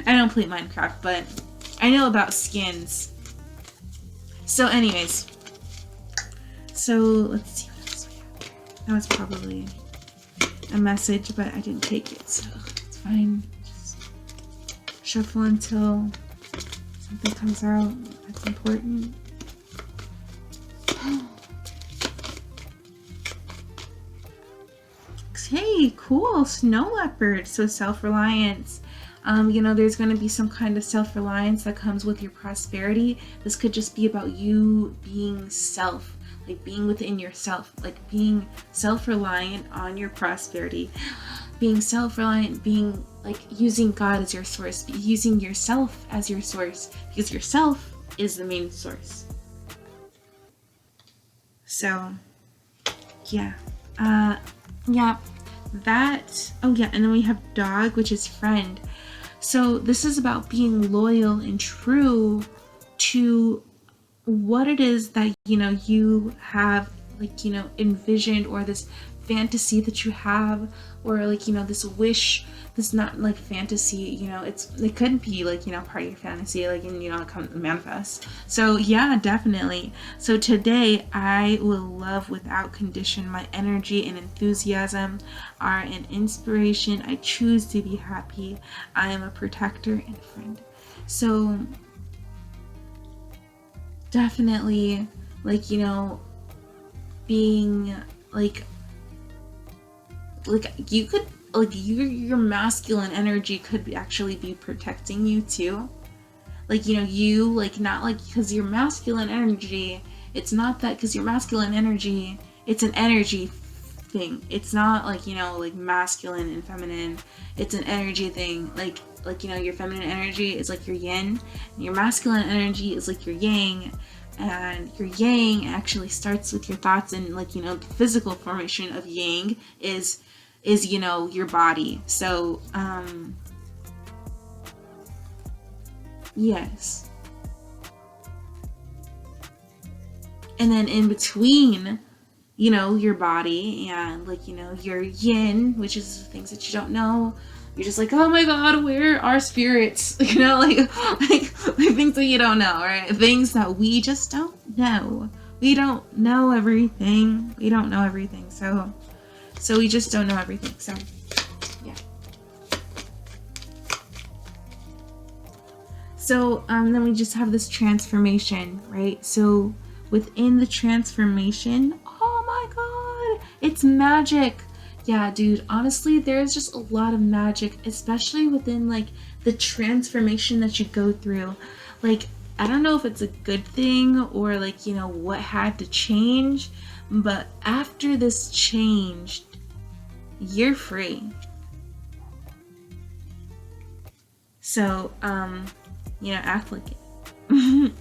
[SPEAKER 1] don't play Minecraft, but I know about skins. So anyways, so let's see what else we have. That was probably a message, but I didn't take it, so it's fine. Shuffle until something comes out that's important. Okay, cool. Snow leopard. So self-reliance. You know, there's going to be some kind of self-reliance that comes with your prosperity. This could just be about you being self, like being within yourself, like being self-reliant on your prosperity, being self-reliant, being like using God as your source, using yourself as your source, because yourself is the main source. So, yeah. Yeah, that, oh yeah, and then we have dog, which is friend. So this is about being loyal and true to what it is that, you know, you have, like, you know, envisioned, or this fantasy that you have, or like, you know, this wish, this not like fantasy, you know, it could be like, you know, part of your fantasy, like, and you know, come manifest. So yeah, definitely. So today I will love without condition. My energy and enthusiasm are an inspiration. I choose to be happy. I am a protector and friend. So definitely, like, you know, being like you could, like, your masculine energy could actually be protecting you too. Like, you know, you, like, not like, because your masculine energy, it's not that, because your masculine energy, it's an energy thing. It's not like, you know, like masculine and feminine. It's an energy thing. Like, you know, your feminine energy is like your yin, and your masculine energy is like your yang. And your yang actually starts with your thoughts, and, like, you know, the physical formation of yang is, you know, your body. So yes. And then in between, you know, your body and, like, you know, your yin, which is things that you don't know. You're just like, oh my god, where are spirits? You know, like things that you don't know, right? Things that we just don't know. We don't know everything. We don't know everything. So we just don't know everything. So yeah. So then we just have this transformation, right? So within the transformation, oh my god, it's magic. Yeah, dude, honestly, there's just a lot of magic, especially within, like, the transformation that you go through. Like, I don't know if it's a good thing, or, like, you know, what had to change, but after this changed, you're free. So, you know, act like it.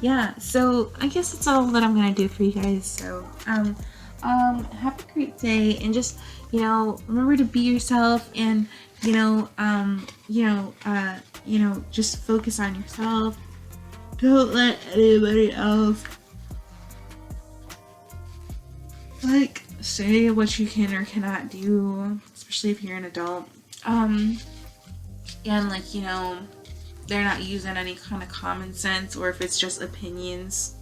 [SPEAKER 1] Yeah, so I guess that's all that I'm gonna do for you guys. So, have a great day, and just, you know, remember to be yourself, and, you know, just focus on yourself. Don't let anybody else, like, say what you can or cannot do, especially if you're an adult. And, like, you know, they're not using any kind of common sense, or if it's just opinions,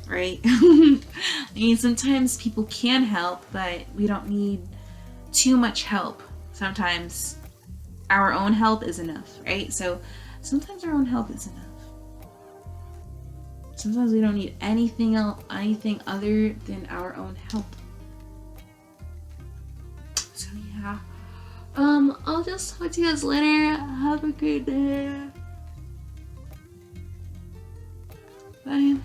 [SPEAKER 1] right? I mean, sometimes people can help, but we don't need too much help. Sometimes our own help is enough, right? So sometimes our own help is enough. Sometimes we don't need anything else, anything other than our own help. So yeah. I'll just talk to you guys later. Have a great day. Bye.